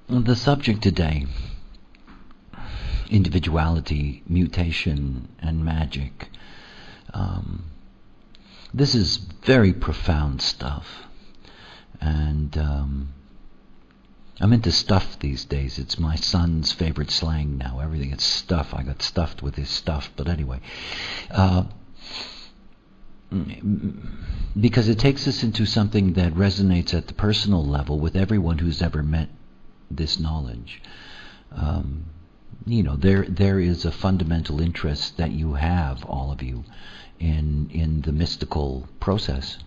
The subject today, individuality, mutation, and magic. This is very profound stuff. And I'm into stuff these days. It's my son's favorite slang now. Everything is stuff. I got stuffed with his stuff. But anyway, because it takes us into something that resonates at the personal level with everyone who's ever met this knowledge. There is a fundamental interest that you have, all of you, in the mystical process.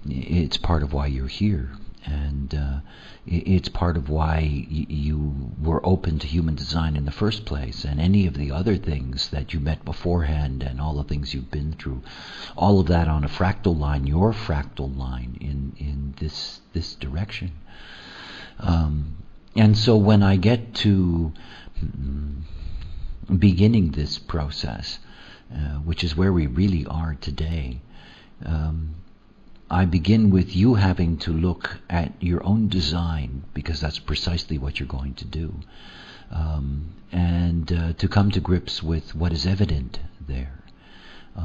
It's part of why you're here, and it's part of why you were open to human design in the first place, and any of the other things that you met beforehand, and all the things you've been through, all of that on a fractal line, your fractal line in this direction. And so when I get to beginning this process, which is where we really are today, I begin with you having to look at your own design, because that's precisely what you're going to do, and to come to grips with what is evident there.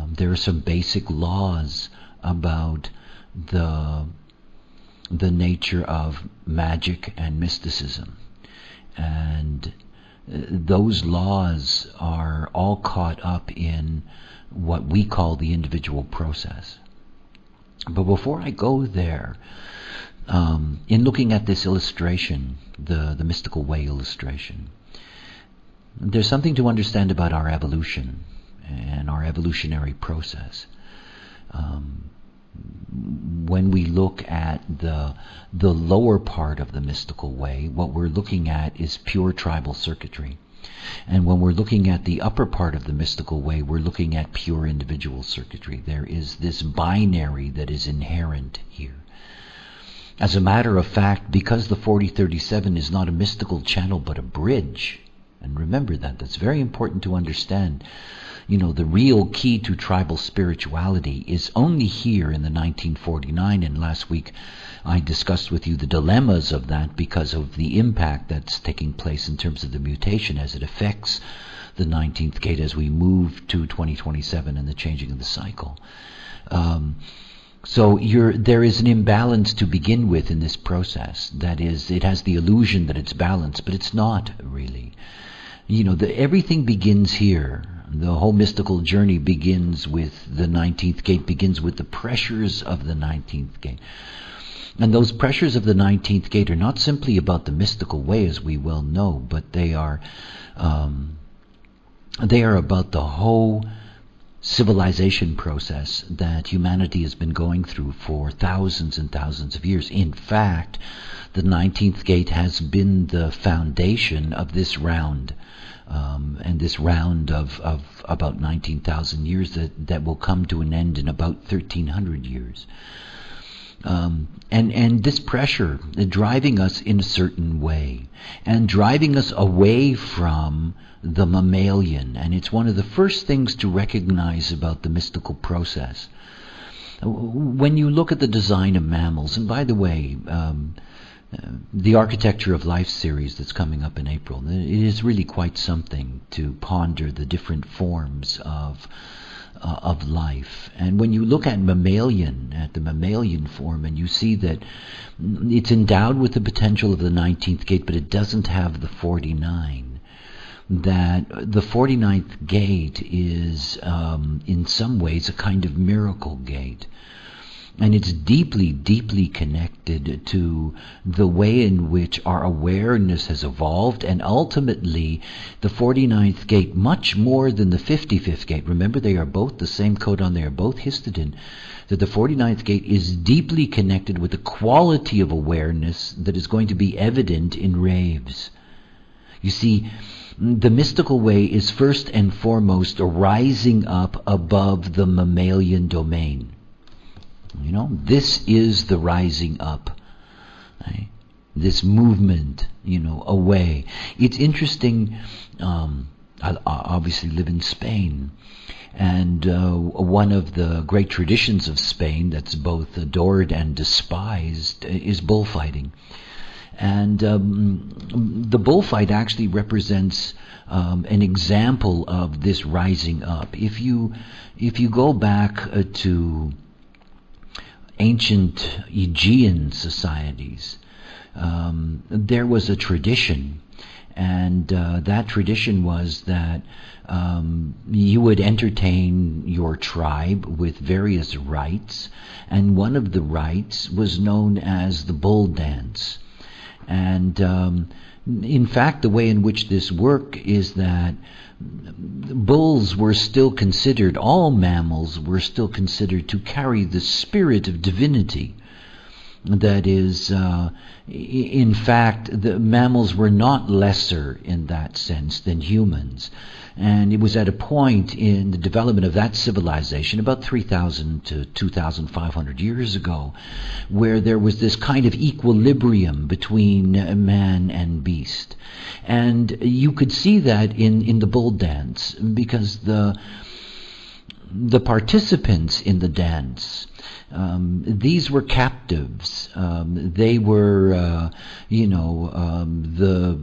There are some basic laws about the nature of magic and mysticism, and those laws are all caught up in what we call the individual process. But before I go there, in looking at this illustration, the mystical way illustration, there's something to understand about our evolution and our evolutionary process. When we look at the lower part of the mystical way, what we're looking at is pure tribal circuitry. And when we're looking at the upper part of the mystical way, we're looking at pure individual circuitry. There is this binary that is inherent here. As a matter of fact, because the 4037 is not a mystical channel but a bridge, and remember that's very important to understand. The real key to tribal spirituality is only here in the 1949, and last week I discussed with you the dilemmas of that because of the impact that's taking place in terms of the mutation as it affects the 19th gate as we move to 2027 and the changing of the cycle. So there is an imbalance to begin with in this process. That is, it has the illusion that it's balanced, but it's not really. Everything begins here. The whole mystical journey begins with the 19th gate, begins with the pressures of the 19th gate. And those pressures of the 19th gate are not simply about the mystical way, as we well know, but they are about the whole civilization process that humanity has been going through for thousands and thousands of years. In fact, the 19th gate has been the foundation of this round. And this round of about 19,000 years that will come to an end in about 1,300 years. And this pressure driving us in a certain way, and driving us away from the mammalian. And it's one of the first things to recognize about the mystical process. When you look at the design of mammals, and by the way, the Architecture of Life series that's coming up in April, it is really quite something to ponder the different forms of life. And when you look at the mammalian form, and you see that it's endowed with the potential of the 19th gate, but it doesn't have the 49. That the 49th gate is, in some ways, a kind of miracle gate. And it's deeply, deeply connected to the way in which our awareness has evolved, and ultimately the 49th gate, much more than the 55th gate. Remember, they are both the same codon, they are both histidine. That the 49th gate is deeply connected with the quality of awareness that is going to be evident in raves. You see, the mystical way is first and foremost a rising up above the mammalian domain. This is the rising up, right? This movement, away. It's interesting. I obviously live in Spain, and one of the great traditions of Spain that's both adored and despised is bullfighting. And the bullfight actually represents an example of this rising up. If you go back to ancient Aegean societies, there was a tradition, and that tradition was that you would entertain your tribe with various rites, and one of the rites was known as the bull dance. And in fact, the way in which this worked is that bulls were still considered, all mammals were still considered to carry the spirit of divinity. That is, in fact, the mammals were not lesser in that sense than humans. And it was at a point in the development of that civilization, about 3,000 to 2,500 years ago, where there was this kind of equilibrium between man and beast. And you could see that in the bull dance, because the participants in the dance, these were captives. They were, the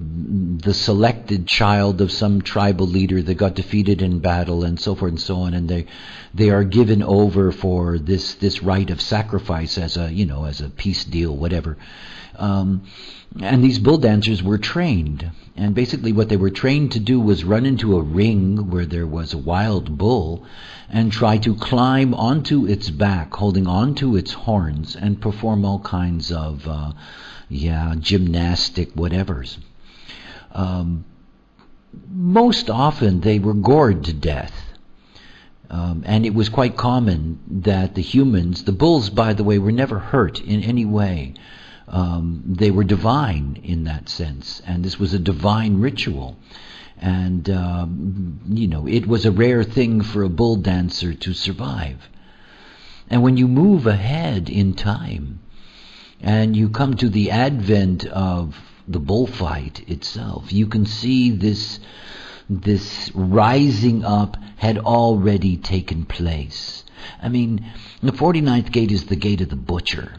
selected child of some tribal leader that got defeated in battle, and so forth and so on. And they are given over for this rite of sacrifice as a peace deal, whatever. And these bull dancers were trained. And basically what they were trained to do was run into a ring where there was a wild bull and try to climb onto its back, holding onto its horns, and perform all kinds of, gymnastic whatevers. Most often they were gored to death. And it was quite common that the bulls, by the way, were never hurt in any way. They were divine in that sense, and this was a divine ritual. And, it was a rare thing for a bull dancer to survive. And when you move ahead in time, and you come to the advent of the bullfight itself, you can see this rising up had already taken place. I mean, the 49th gate is the gate of the butcher.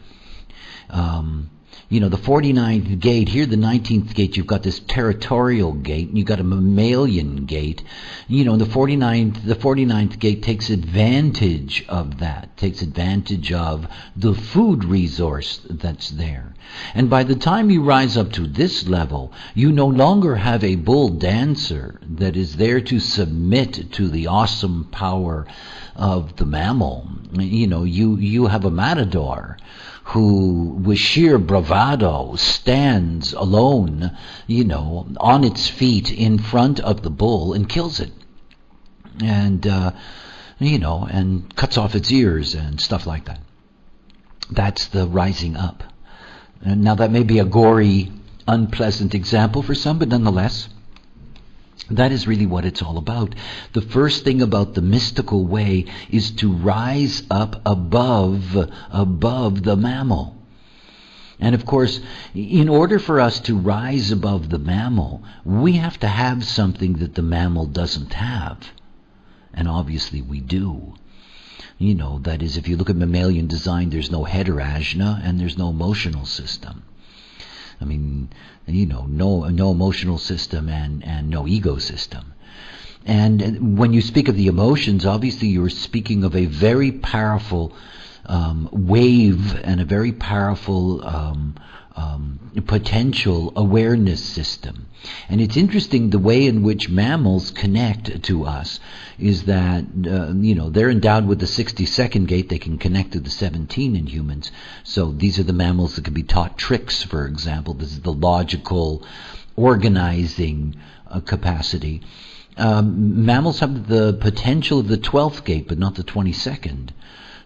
The 49th gate, here the 19th gate, you've got this territorial gate, and you've got a mammalian gate. The 49th gate takes advantage of that, takes advantage of the food resource that's there. And by the time you rise up to this level, you no longer have a bull dancer that is there to submit to the awesome power of the mammal. You have a matador who, with sheer bravado, stands alone, on its feet in front of the bull and kills it. And, and cuts off its ears and stuff like that. That's the rising up. And now that may be a gory, unpleasant example for some, but nonetheless, that is really what it's all about. The first thing about the mystical way is to rise up above the mammal. And of course, in order for us to rise above the mammal, we have to have something that the mammal doesn't have. And obviously we do. That is, if you look at mammalian design, there's no heterajna and there's no emotional system. I mean, no emotional system and no ego system. And when you speak of the emotions, obviously you're speaking of a very powerful wave and a very powerful potential awareness system. And it's interesting the way in which mammals connect to us is that, they're endowed with the 62nd gate. They can connect to the 17 in humans. So these are the mammals that can be taught tricks, for example. This is the logical organizing capacity. Mammals have the potential of the 12th gate, but not the 22nd.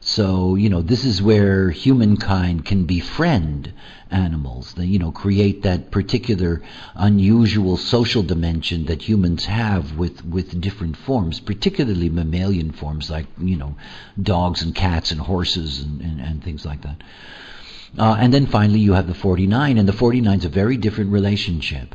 So, this is where humankind can befriend animals. They, create that particular unusual social dimension that humans have with different forms, particularly mammalian forms like, dogs and cats and horses and things like that. And then finally you have the 49, and the 49 is a very different relationship.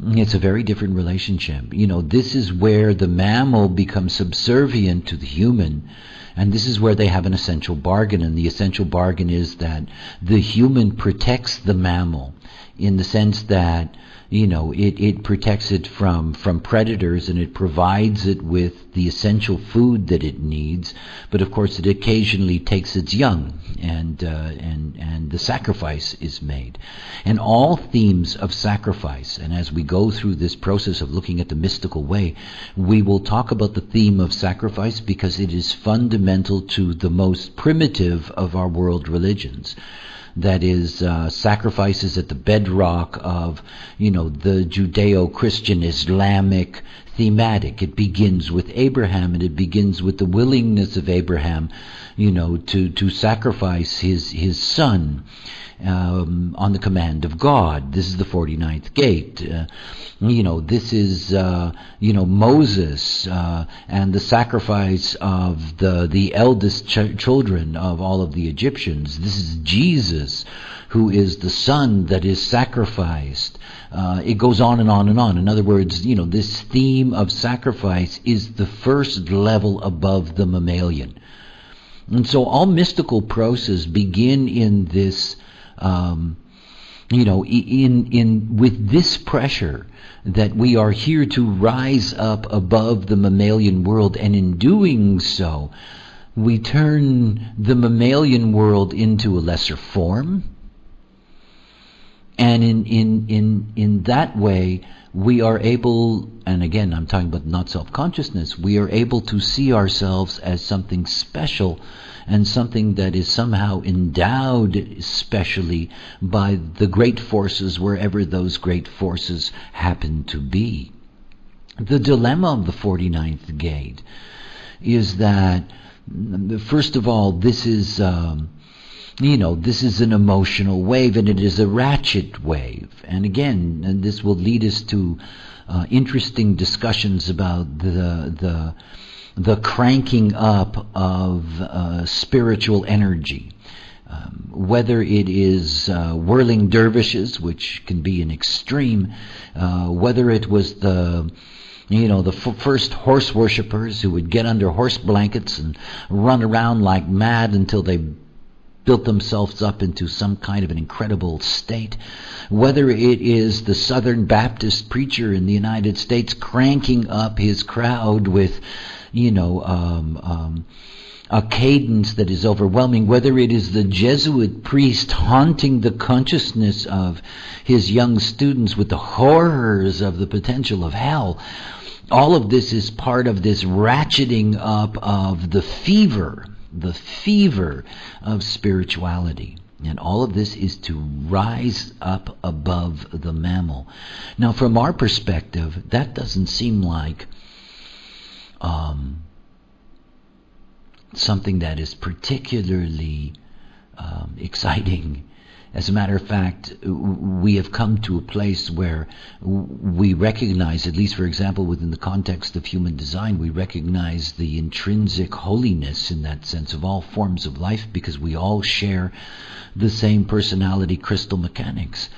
It's a very different relationship. This is where the mammal becomes subservient to the human. And this is where they have an essential bargain, and the essential bargain is that the human protects the mammal in the sense that, it protects it from predators, and it provides it with the essential food that it needs. But of course, it occasionally takes its young, and the sacrifice is made. And all themes of sacrifice, and as we go through this process of looking at the mystical way, we will talk about the theme of sacrifice because it is fundamental to the most primitive of our world religions. That is, sacrifice is at the bedrock of, the Judeo-Christian Islamic thematic. It begins with Abraham, and it begins with the willingness of Abraham, to sacrifice his son on the command of God. This is the 49th gate. This is, Moses and the sacrifice of the eldest children of all of the Egyptians. This is Jesus, who is the son that is sacrificed. It goes on and on and on. In other words, this theme of sacrifice is the first level above the mammalian. And so all mystical processes begin in this, with this pressure that we are here to rise up above the mammalian world, and in doing so, we turn the mammalian world into a lesser form. And in that way, we are able, and again, I'm talking about not self-consciousness, we are able to see ourselves as something special and something that is somehow endowed specially by the great forces, wherever those great forces happen to be. The dilemma of the 49th gate is that, first of all, this is this is an emotional wave, and it is a ratchet wave. And again, this will lead us to interesting discussions about the cranking up of spiritual energy. Whether it is whirling dervishes, which can be an extreme, whether it was the first horse worshippers who would get under horse blankets and run around like mad until they built themselves up into some kind of an incredible state, whether it is the Southern Baptist preacher in the United States cranking up his crowd with, a cadence that is overwhelming, whether it is the Jesuit priest haunting the consciousness of his young students with the horrors of the potential of hell. All of this is part of this ratcheting up of the fever of spirituality. And all of this is to rise up above the mammal. Now, from our perspective, that doesn't seem like something that is particularly exciting. As a matter of fact, we have come to a place where we recognize, at least for example within the context of human design, we recognize the intrinsic holiness in that sense of all forms of life, because we all share the same personality crystal mechanics.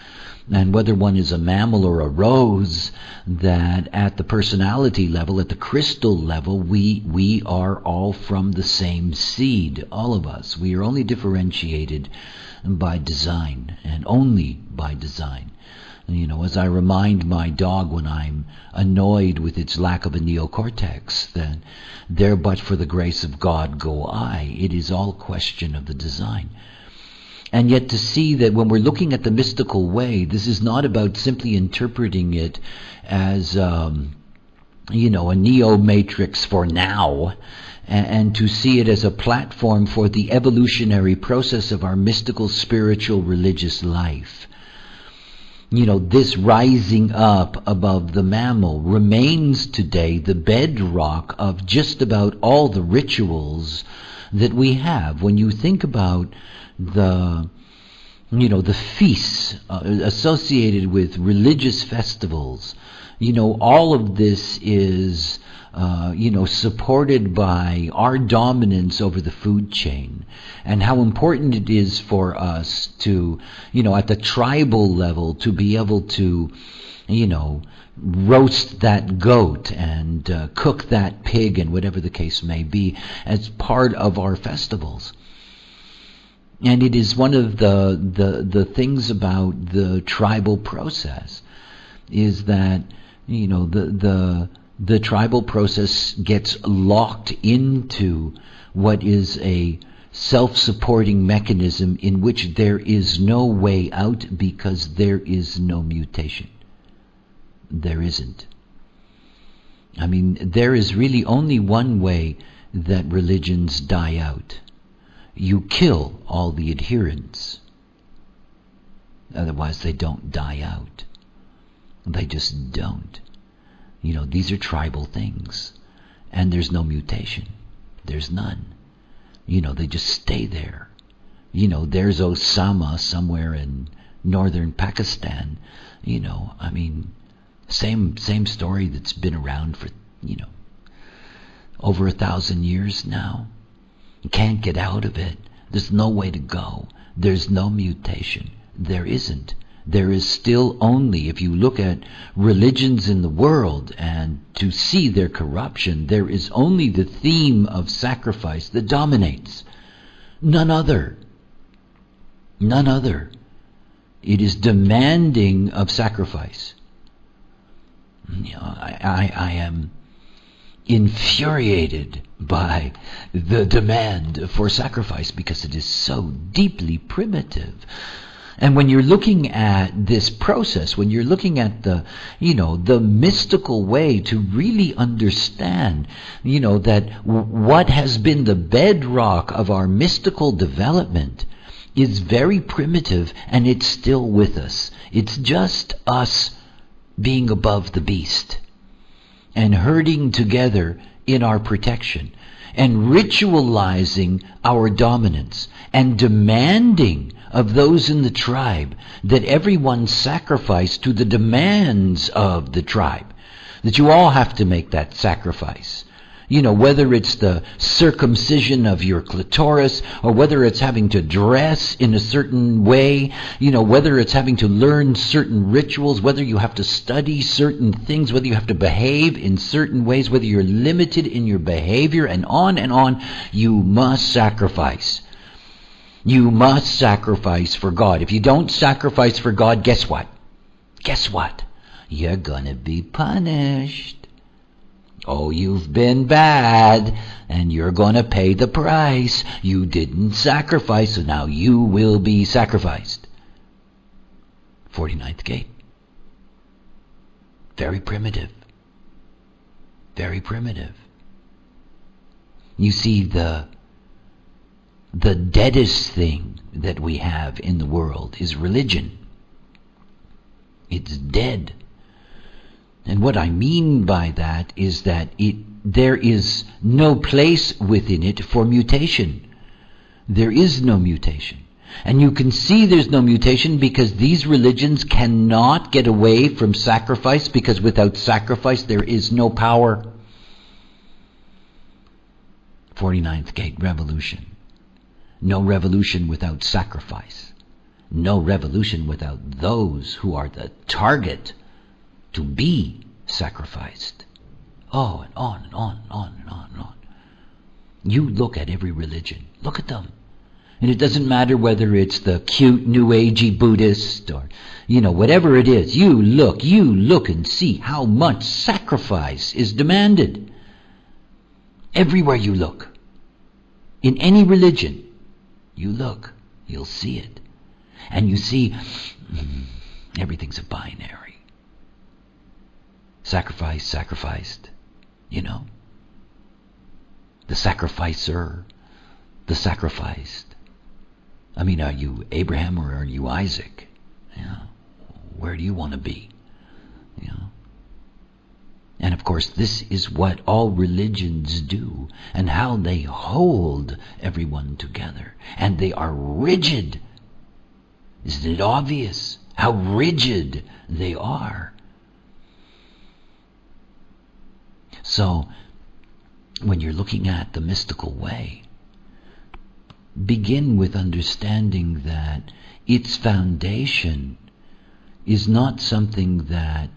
And whether one is a mammal or a rose, that at the personality level, at the crystal level, we are all from the same seed, all of us. We are only differentiated by design, and only by design. As I remind my dog when I'm annoyed with its lack of a neocortex, that there but for the grace of God go I. It is all a question of the design. And yet to see that when we're looking at the mystical way, this is not about simply interpreting it as, a neo-matrix for now, and to see it as a platform for the evolutionary process of our mystical, spiritual, religious life. This rising up above the mammal remains today the bedrock of just about all the rituals that we have. When you think about the feasts associated with religious festivals, all of this is supported by our dominance over the food chain, and how important it is for us to, at the tribal level, to be able to, roast that goat and cook that pig, and whatever the case may be, as part of our festivals. And it is one of the things about the tribal process is that, the tribal process gets locked into what is a self-supporting mechanism in which there is no way out because there is no mutation. There isn't. I mean, there is really only one way that religions die out. You kill all the adherents. Otherwise they don't die out. They just don't. These are tribal things. And there's no mutation. There's none. They just stay there. There's Osama somewhere in northern Pakistan. Same story that's been around for, over 1,000 years now. You can't get out of it. There's no way to go. There's no mutation. There isn't. There is still only, if you look at religions in the world and to see their corruption, there is only the theme of sacrifice that dominates. None other. None other. It is demanding of sacrifice. I am infuriated by the demand for sacrifice because it is so deeply primitive. And when you're looking at this process, when you're looking at the mystical way to really understand, that what has been the bedrock of our mystical development is very primitive and it's still with us. It's just us being above the beast and herding together in our protection and ritualizing our dominance and demanding of those in the tribe that everyone sacrifice to the demands of the tribe, that you all have to make that sacrifice. Whether it's the circumcision of your clitoris, or whether it's having to dress in a certain way, whether it's having to learn certain rituals, whether you have to study certain things, whether you have to behave in certain ways, whether you're limited in your behavior, and on, you must sacrifice. You must sacrifice for God. If you don't sacrifice for God, guess what? Guess what? You're gonna be punished. Oh, you've been bad, and you're going to pay the price. You didn't sacrifice, so now you will be sacrificed. 49th gate. Very primitive. Very primitive. You see, the deadest thing that we have in the world is religion. It's dead. And what I mean by that is that there is no place within it for mutation. There is no mutation. And you can see there's no mutation because these religions cannot get away from sacrifice, because without sacrifice there is no power. 49th gate, revolution. No revolution without sacrifice. No revolution without those who are the target to be sacrificed. Oh, and on and on and on and on and on. You look at every religion. Look at them. And it doesn't matter whether it's the cute New Agey Buddhist or, whatever it is. You look and see how much sacrifice is demanded. Everywhere you look. In any religion, you look, you'll see it. And you see, everything's a binary. Sacrifice, sacrificed, The sacrificer, the sacrificed. I mean, are you Abraham or are you Isaac? Where do you want to be? And of course, this is what all religions do and how they hold everyone together. And they are rigid. Isn't it obvious how rigid they are? So, when you're looking at the mystical way, begin with understanding that its foundation is not something that,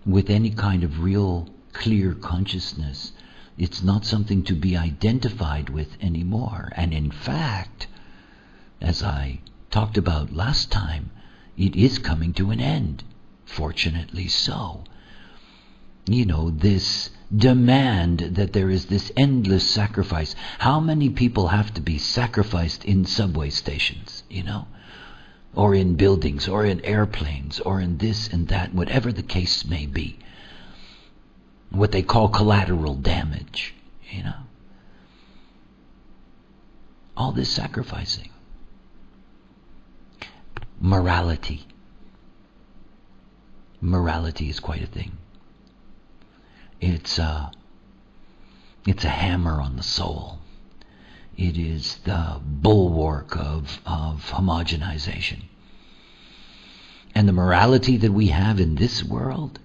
with any kind of real clear consciousness, it's not something to be identified with anymore. And in fact, as I talked about last time, it is coming to an end. Fortunately so. This demand that there is this endless sacrifice. How many people have to be sacrificed in subway stations, or in buildings, or in airplanes, or in this and that, whatever the case may be. What they call collateral damage, All this sacrificing. Morality. Morality is quite a thing. It's a hammer on the soul. It is the bulwark of homogenization. And the morality that we have in this world,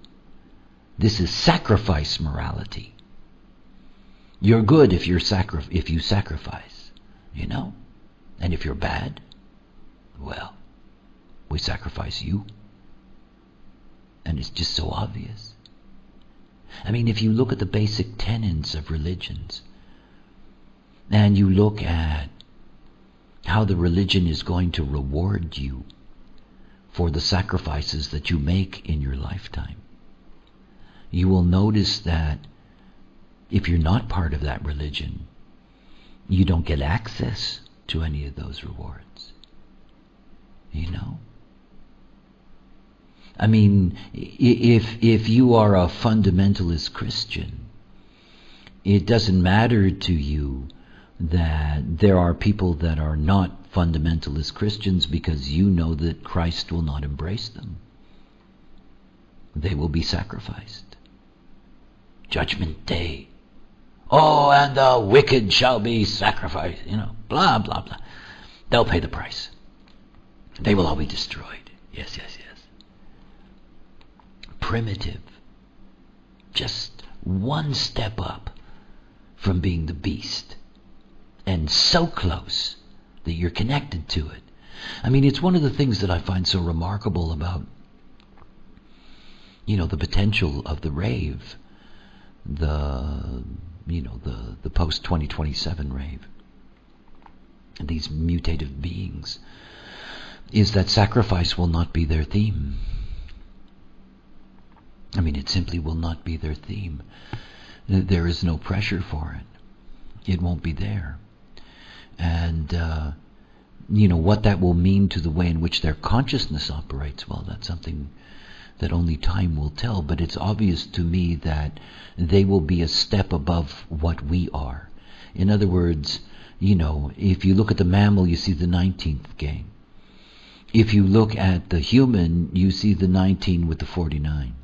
this is sacrifice morality. You're good if you sacrifice, And if you're bad, well, we sacrifice you. And it's just so obvious. If you look at the basic tenets of religions, and you look at how the religion is going to reward you for the sacrifices that you make in your lifetime, you will notice that if you're not part of that religion, you don't get access to any of those rewards. If you are a fundamentalist Christian, it doesn't matter to you that there are people that are not fundamentalist Christians, because you know that Christ will not embrace them. They will be sacrificed. Judgment Day. Oh, and the wicked shall be sacrificed. Blah, blah, blah. They'll pay the price. They will all be destroyed. Yes. Primitive. Just one step up from being the beast. And so close that you're connected to it. It's one of the things that I find so remarkable about, the potential of the Rave, the post-2027 Rave, and these mutative beings, is that sacrifice will not be their theme. It simply will not be their theme. There is no pressure for it. It won't be there. And, what that will mean to the way in which their consciousness operates, well, that's something that only time will tell. But it's obvious to me that they will be a step above what we are. In other words, if you look at the mammal, you see the 19th gang. If you look at the human, you see the 19 with the 49.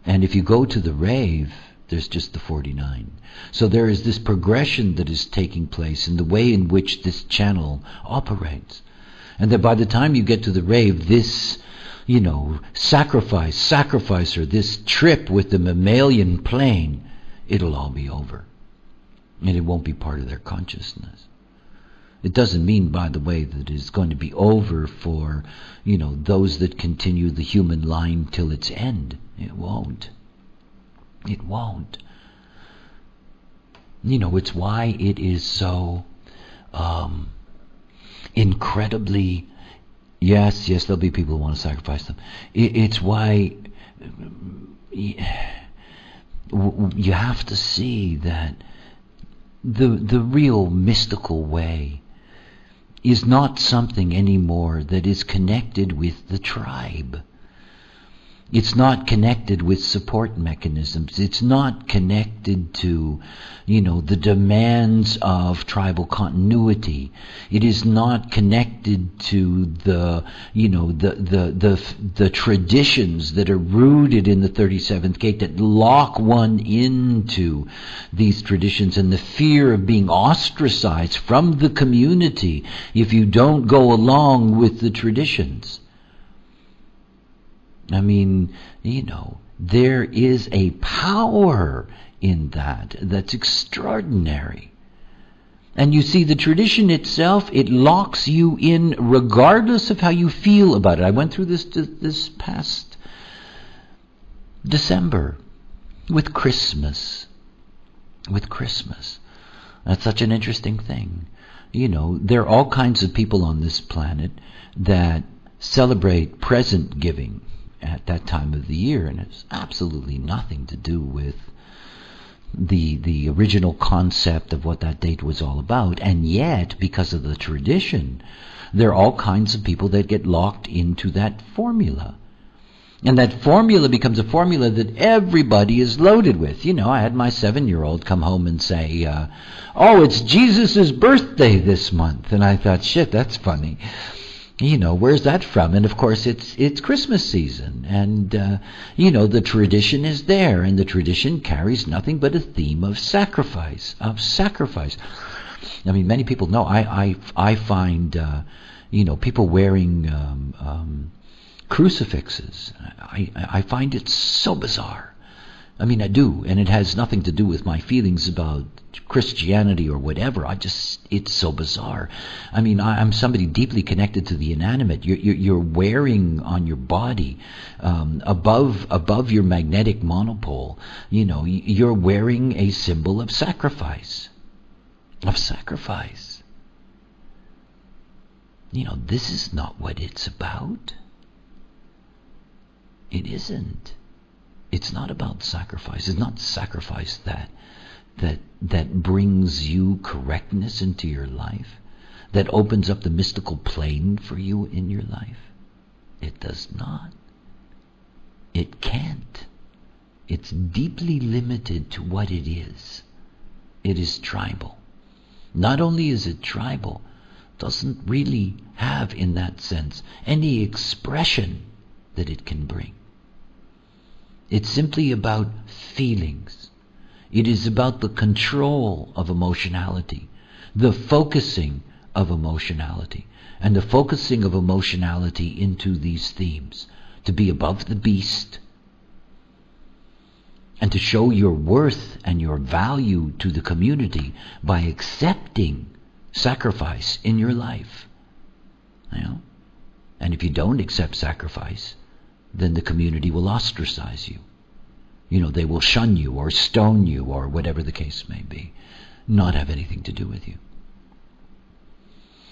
And if you go to the Rave, there's just the 49. So there is this progression that is taking place in the way in which this channel operates. And that by the time you get to the Rave, this, sacrificer, this trip with the mammalian plane, it'll all be over. And it won't be part of their consciousness. It doesn't mean, by the way, that it's going to be over for, those that continue the human line till its end. It won't. It won't. It's why it is so incredibly... Yes, there'll be people who want to sacrifice them. It's why you have to see that the real mystical way is not something anymore that is connected with the tribe. It's not connected with support mechanisms. It's not connected to, the demands of tribal continuity. It is not connected to the traditions that are rooted in the 37th gate that lock one into these traditions, and the fear of being ostracized from the community if you don't go along with the traditions. There is a power in that that's extraordinary. And you see, the tradition itself, it locks you in regardless of how you feel about it. I went through this past December with Christmas. That's such an interesting thing. There are all kinds of people on this planet that celebrate present giving at that time of the year, and it's absolutely nothing to do with the original concept of what that date was all about. And yet, because of the tradition, there are all kinds of people that get locked into that formula. And that formula becomes a formula that everybody is loaded with. I had my 7-year-old come home and say, oh, it's Jesus' birthday this month. And I thought, shit, that's funny. Where's that from? And of course it's Christmas season, and the tradition is there, and the tradition carries nothing but a theme of sacrifice. I mean, many people know. I find people wearing crucifixes. I find it so bizarre. I mean, I do, and it has nothing to do with my feelings about Christianity or whatever. It's so bizarre. I mean, I'm somebody deeply connected to the inanimate. You're wearing on your body, above your magnetic monopole, you're wearing a symbol of sacrifice. This is not what it's about. It isn't. It's not about sacrifice. It's not sacrifice that brings you correctness into your life, that opens up the mystical plane for you in your life. It does not. It can't. It's deeply limited to what it is. It is tribal. Not only is it tribal, doesn't really have, in that sense, any expression that it can bring. It's simply about feelings. It is about the control of emotionality, the focusing of emotionality, and the focusing of emotionality into these themes, to be above the beast, and to show your worth and your value to the community by accepting sacrifice in your life. And if you don't accept sacrifice, then the community will ostracize you. They will shun you or stone you or whatever the case may be, not have anything to do with you.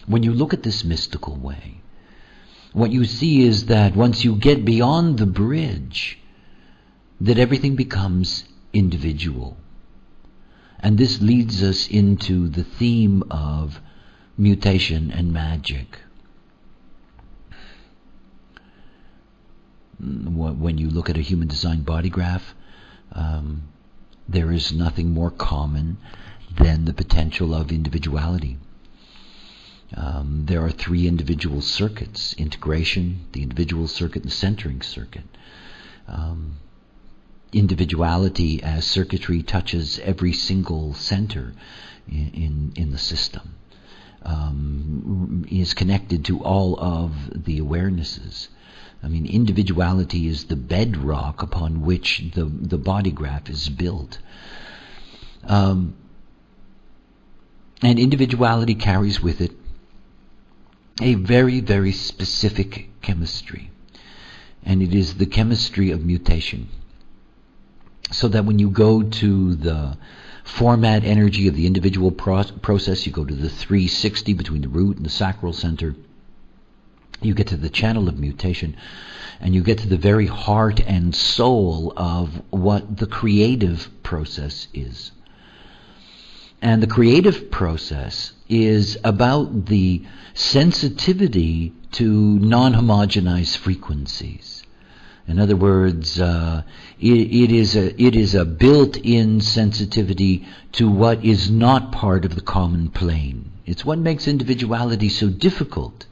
When you look at this mystical way, what you see is that once you get beyond the bridge, that everything becomes individual. And this leads us into the theme of mutation and magic. When you look at a human design body graph, there is nothing more common than the potential of individuality. There are 3 individual circuits: integration, the individual circuit, and the centering circuit. Individuality as circuitry touches every single center in the system, is connected to all of the awarenesses. I mean, individuality is the bedrock upon which the body graph is built. And individuality carries with it a very, very specific chemistry. And it is the chemistry of mutation. So that when you go to the format energy of the individual process, you go to the 360 between the root and the sacral center, you get to the channel of mutation, and you get to the very heart and soul of what the creative process is. And the creative process is about the sensitivity to non-homogenized frequencies. In other words, it is a built-in sensitivity to what is not part of the common plane. It's what makes individuality so difficult,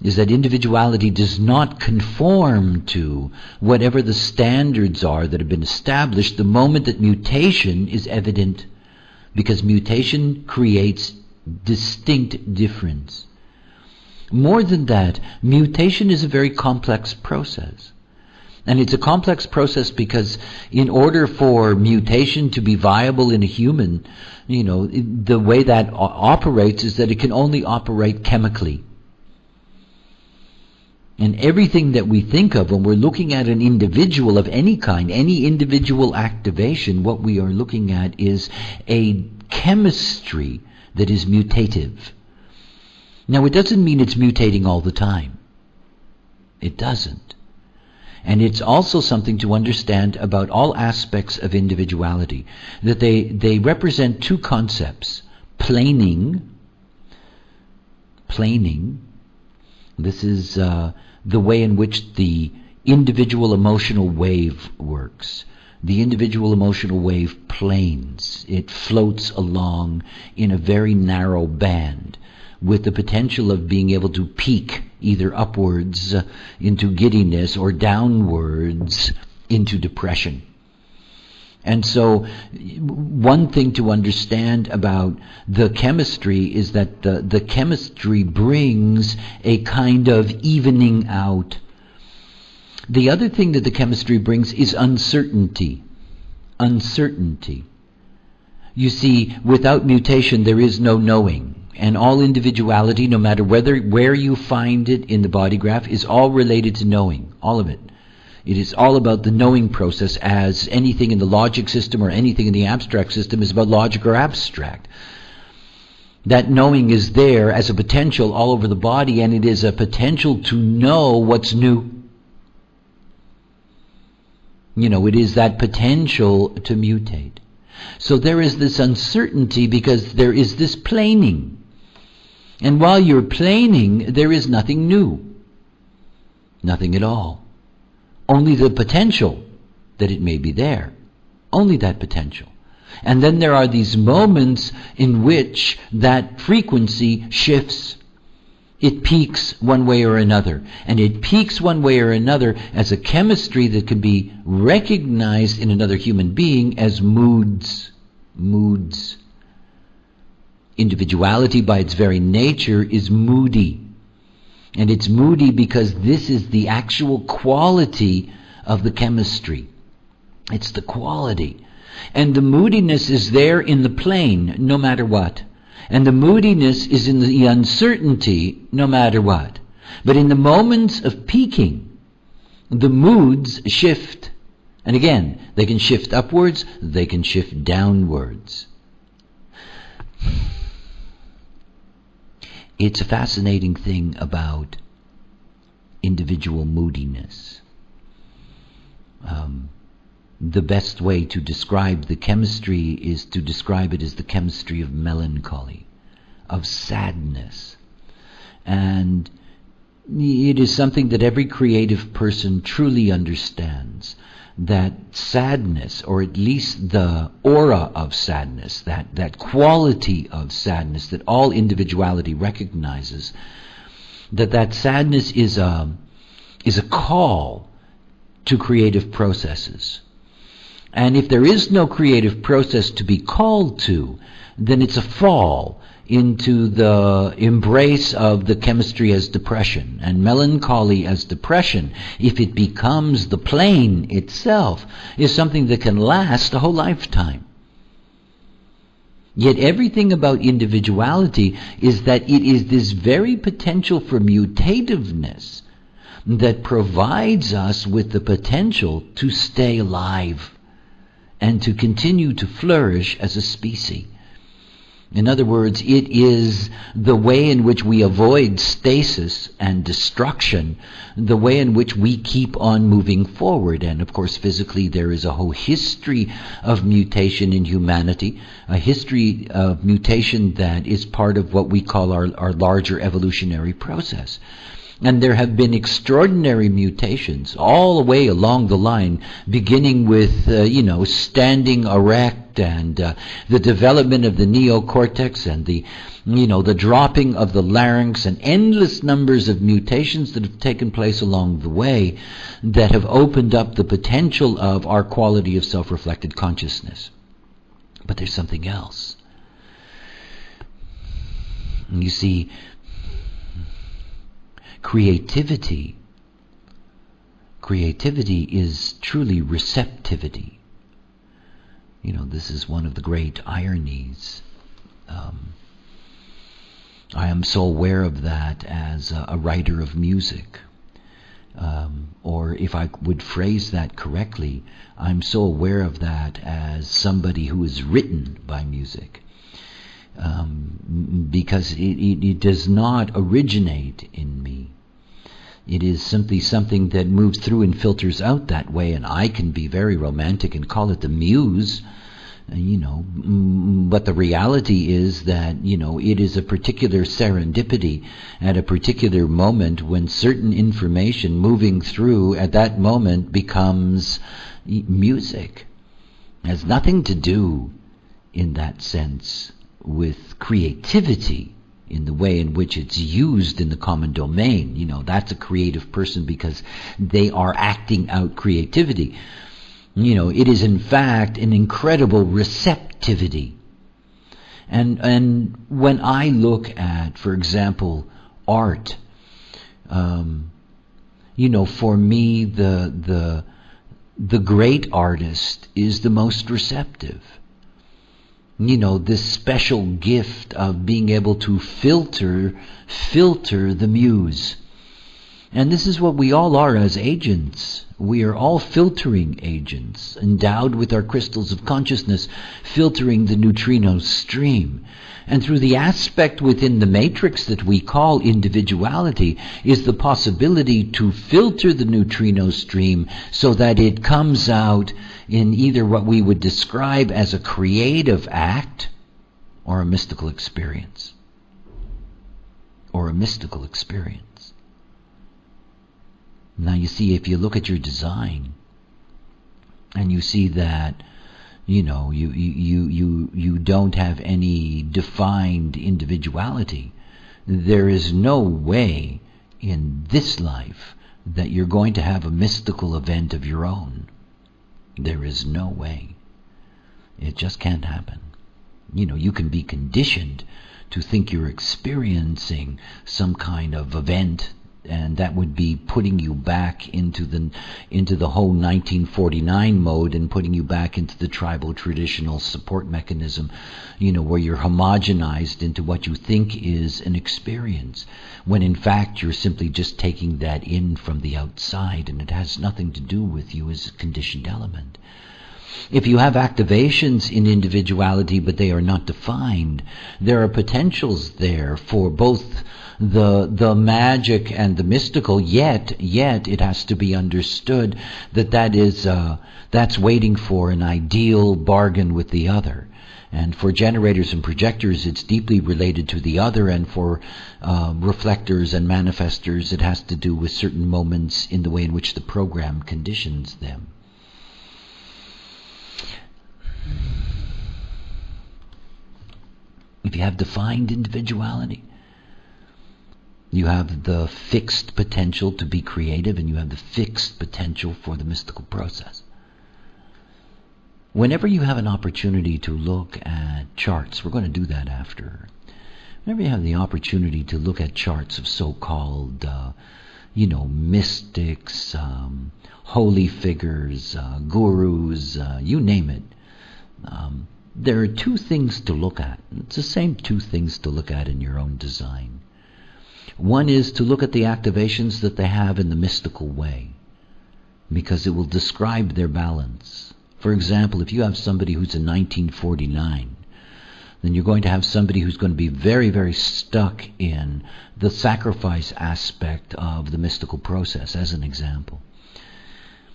is that individuality does not conform to whatever the standards are that have been established the moment that mutation is evident, because mutation creates distinct difference. More than that, mutation is a very complex process. And it's a complex process because in order for mutation to be viable in a human, the way that operates is that it can only operate chemically. And everything that we think of when we're looking at an individual of any kind, any individual activation, what we are looking at is a chemistry that is mutative. Now, it doesn't mean it's mutating all the time. It doesn't. And it's also something to understand about all aspects of individuality, that they represent two concepts. Planing. This is the way in which the individual emotional wave works. The individual emotional wave planes. It floats along in a very narrow band, with the potential of being able to peak either upwards into giddiness or downwards into depression. And so one thing to understand about the chemistry is that the chemistry brings a kind of evening out. The other thing that the chemistry brings is uncertainty. Uncertainty. You see, without mutation there is no knowing. And all individuality, no matter where you find it in the body graph, is all related to knowing. All of it. It is all about the knowing process, as anything in the logic system or anything in the abstract system is about logic or abstract. That knowing is there as a potential all over the body, and it is a potential to know what's new. It is that potential to mutate. So there is this uncertainty because there is this planing. And while you're planing, there is nothing new. Nothing at all. Only the potential that it may be there. Only that potential. And then there are these moments in which that frequency shifts. It peaks one way or another. And it peaks one way or another as a chemistry that can be recognized in another human being as moods. Moods. Individuality by its very nature is moody. And it's moody because this is the actual quality of the chemistry. It's the quality. And the moodiness is there in the plane, no matter what. And the moodiness is in the uncertainty, no matter what. But in the moments of peaking, the moods shift. And again, they can shift upwards, they can shift downwards. It's a fascinating thing about individual moodiness. The best way to describe the chemistry is to describe it as the chemistry of melancholy, of sadness. And it is something that every creative person truly understands, that sadness, or at least the aura of sadness, that quality of sadness that all individuality recognizes, that sadness is a call to creative processes. And if there is no creative process to be called to, then it's a fall into the embrace of the chemistry as depression. And melancholy as depression, if it becomes the plane itself, is something that can last a whole lifetime. Yet everything about individuality is that it is this very potential for mutativeness that provides us with the potential to stay alive and to continue to flourish as a species. In other words, it is the way in which we avoid stasis and destruction, the way in which we keep on moving forward. And of course, physically, there is a whole history of mutation in humanity, a history of mutation that is part of what we call our larger evolutionary process. And there have been extraordinary mutations all the way along the line, beginning with, standing erect and the development of the neocortex and the dropping of the larynx, and endless numbers of mutations that have taken place along the way that have opened up the potential of our quality of self-reflected consciousness. But there's something else. You see, Creativity is truly receptivity. This is one of the great ironies. I am so aware of that as a writer of music. Or if I would phrase that correctly, I'm so aware of that as somebody who is written by music. because it does not originate in me. It is simply something that moves through and filters out that way, and I can be very romantic and call it the muse, but the reality is that, it is a particular serendipity at a particular moment when certain information moving through at that moment becomes music. It has nothing to do, in that sense, with creativity in the way in which it's used in the common domain. That's a creative person because they are acting out creativity. It is in fact an incredible receptivity. And when I look at, for example, art, for me the great artist is the most receptive. This special gift of being able to filter the muse. And this is what we all are as agents. We are all filtering agents, endowed with our crystals of consciousness, filtering the neutrino stream. And through the aspect within the matrix that we call individuality is the possibility to filter the neutrino stream so that it comes out in either what we would describe as a creative act or a mystical experience. Now you see, if you look at your design and you see that you don't have any defined individuality, there is no way in this life that you're going to have a mystical event of your own. There is no way. It just can't happen. You can be conditioned to think you're experiencing some kind of event, and that would be putting you back into the whole 1949 mode and putting you back into the tribal traditional support mechanism, where you're homogenized into what you think is an experience, when in fact you're simply just taking that in from the outside, and it has nothing to do with you as a conditioned element. If you have activations in individuality but they are not defined, there are potentials there for both the magic and the mystical, yet it has to be understood that's waiting for an ideal bargain with the other. And for generators and projectors, it's deeply related to the other, and for reflectors and manifestors, it has to do with certain moments in the way in which the program conditions them. If you have defined individuality, you have the fixed potential to be creative, and you have the fixed potential for the mystical process. Whenever you have an opportunity to look at charts, we're going to do that after. Whenever you have the opportunity to look at charts of so-called, mystics, holy figures, gurus, you name it, there are two things to look at. It's the same two things to look at in your own design. One is to look at the activations that they have in the mystical way, because it will describe their balance. For example, if you have somebody who's in 1949, then you're going to have somebody who's going to be very, very stuck in the sacrifice aspect of the mystical process, as an example.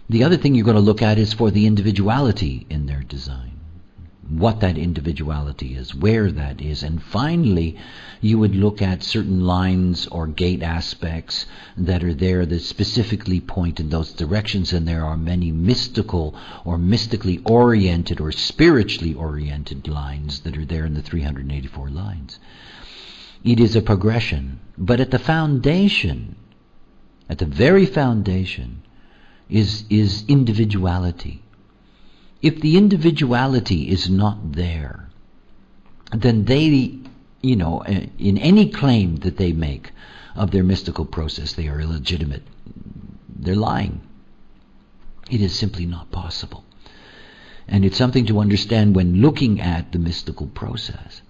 The other thing you're going to look at is for the individuality in their design. What that individuality is, where that is, and finally you would look at certain lines or gate aspects that are there that specifically point in those directions, and there are many mystical or mystically oriented or spiritually oriented lines that are there in the 384 lines. It is a progression, but at the foundation, at the very foundation, is individuality. If the individuality is not there, then they, in any claim that they make of their mystical process, they are illegitimate. They're lying. It is simply not possible. And it's something to understand when looking at the mystical process.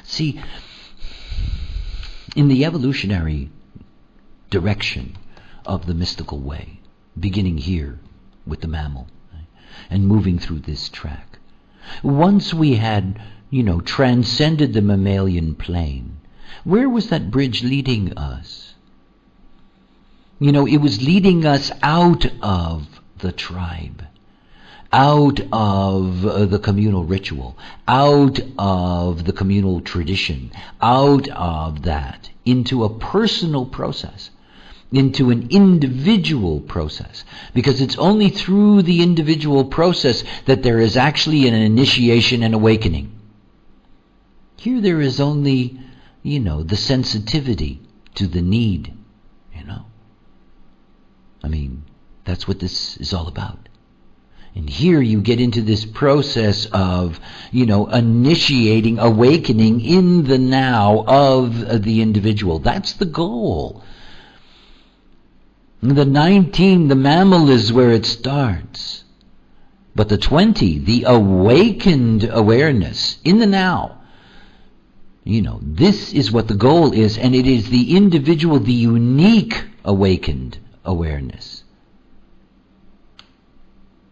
See, in the evolutionary direction of the mystical way, beginning here with the mammal, and moving through this track, once we had transcended the mammalian plane, where was that bridge leading us? It was leading us out of the tribe, out of the communal ritual, out of the communal tradition, out of that, into a personal process, into an individual process. Because it's only through the individual process that there is actually an initiation and awakening. Here there is only, the sensitivity to the need, that's what this is all about. And here you get into this process of, initiating, awakening in the now of the individual. That's the goal. The 19, the mammal, is where it starts. But the 20, the awakened awareness in the now, this is what the goal is, and it is the individual, the unique awakened awareness.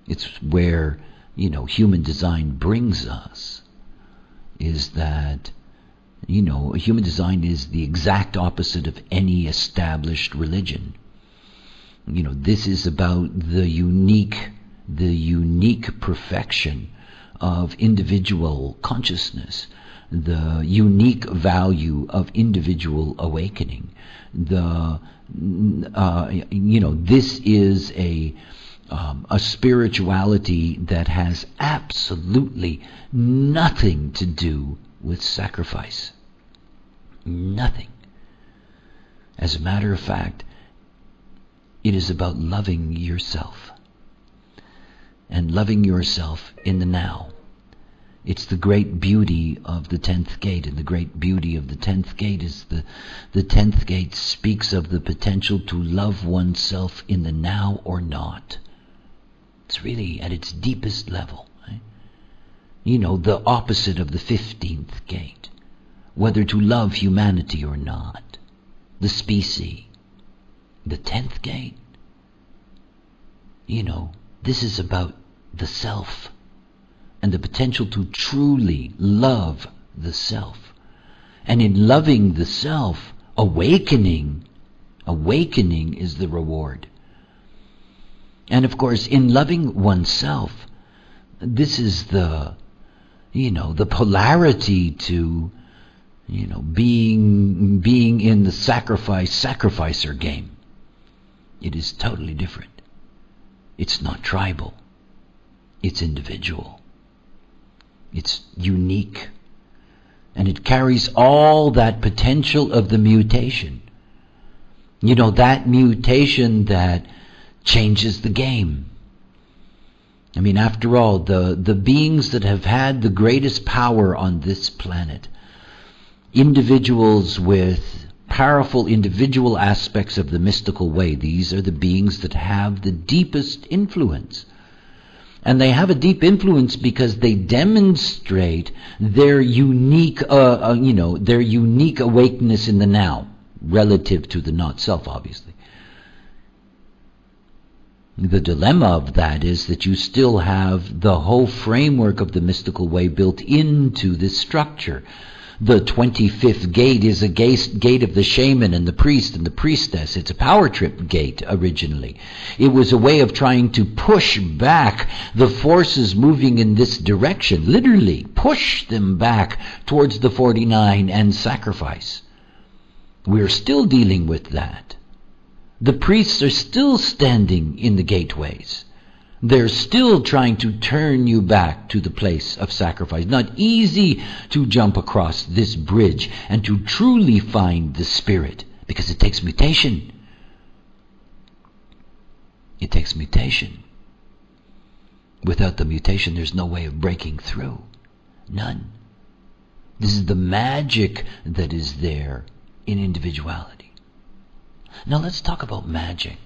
It's where, human design brings us, is that, human design is the exact opposite of any established religion. This is about the unique perfection of individual consciousness, the unique value of individual awakening. This is a spirituality that has absolutely nothing to do with sacrifice. Nothing. As a matter of fact, it is about loving yourself. And loving yourself in the now. It's the great beauty of the 10th gate, and the great beauty of the 10th gate is the 10th gate speaks of the potential to love oneself in the now or not. It's really at its deepest level. Right? The opposite of the 15th gate. Whether to love humanity or not. The species. The 10th gate. This is about the self. And the potential to truly love the self. And in loving the self, awakening is the reward. And of course, in loving oneself, this is the polarity to, being in the sacrificer game. It is totally different. It's not tribal. It's individual. It's unique. And it carries all that potential of the mutation. That mutation that changes the game. After all, the beings that have had the greatest power on this planet, individuals with powerful individual aspects of the mystical way, these are the beings that have the deepest influence. And they have a deep influence because they demonstrate their unique, their unique awakeness in the now, relative to the not self, obviously. The dilemma of that is that you still have the whole framework of the mystical way built into this structure. The 25th gate is a gate of the shaman and the priest and the priestess. It's a power trip gate originally. It was a way of trying to push back the forces moving in this direction, literally push them back towards the 49 and sacrifice. We're still dealing with that. The priests are still standing in the gateways. They're still trying to turn you back to the place of sacrifice. Not easy to jump across this bridge and to truly find the spirit, because it takes mutation. It takes mutation. Without the mutation, there's no way of breaking through. None. This is the magic that is there in individuality. Now let's talk about magic.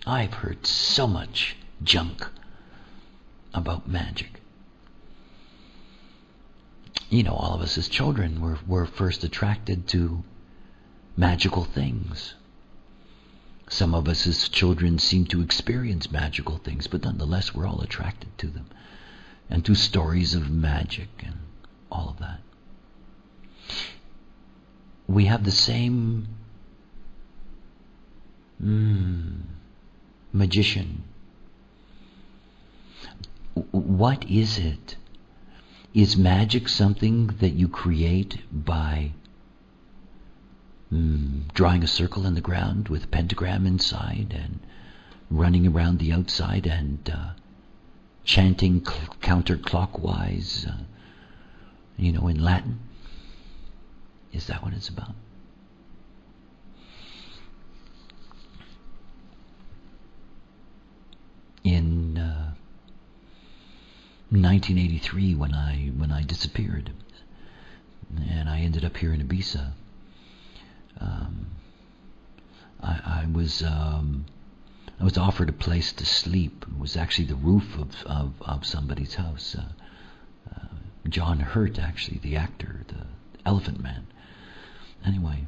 I've heard so much junk about magic. All of us as children were first attracted to magical things. Some of us as children seem to experience magical things, but nonetheless we're all attracted to them and to stories of magic. And all of that. We have the same magician. What is it? Is magic something that you create by drawing a circle in the ground with a pentagram inside and running around the outside and chanting counterclockwise, in Latin? Is that what it's about? In 1983, when I disappeared, and I ended up here in Ibiza, I was offered a place to sleep. It was actually the roof of somebody's house. John Hurt, actually, the actor, the Elephant Man. Anyway,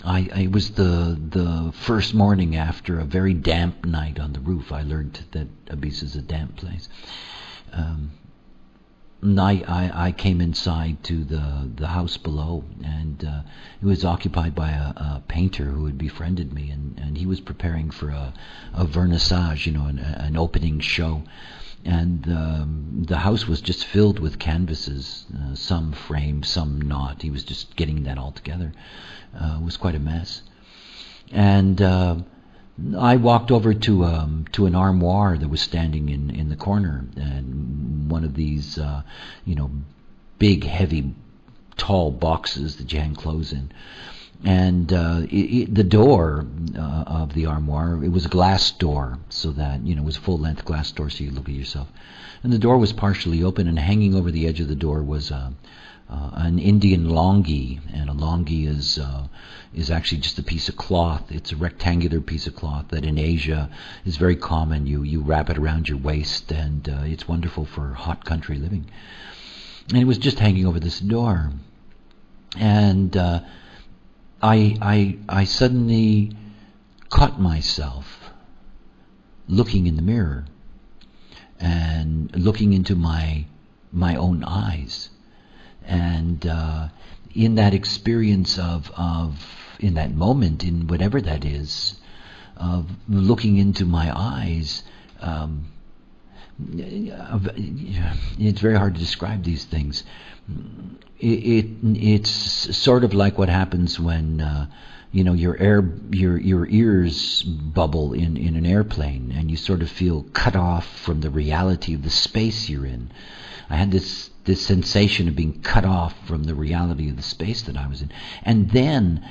it was the first morning after a very damp night on the roof. I learned that Ibiza is a damp place. And I came inside to the house below, and it was occupied by a painter who had befriended me, and he was preparing for a vernissage, an opening show. And the house was just filled with canvases, some framed, some not. He was just getting that all together. It was quite a mess. And I walked over to an armoire that was standing in the corner, and one of these, big, heavy, tall boxes that you hang clothes in. And the door of the armoire, it was a glass door, so that, it was a full-length glass door, so you look at yourself. And the door was partially open, and hanging over the edge of the door was an Indian longi, and a longi is actually just a piece of cloth. It's a rectangular piece of cloth that in Asia is very common. You wrap it around your waist, and it's wonderful for hot country living. And it was just hanging over this door. And I suddenly caught myself looking in the mirror and looking into my own eyes. And in that experience of in that moment, in whatever that is, of looking into my eyes, it's very hard to describe these things. It's sort of like what happens when your ears bubble in an airplane, and you sort of feel cut off from the reality of the space you're in. I had this sensation of being cut off from the reality of the space that I was in. And then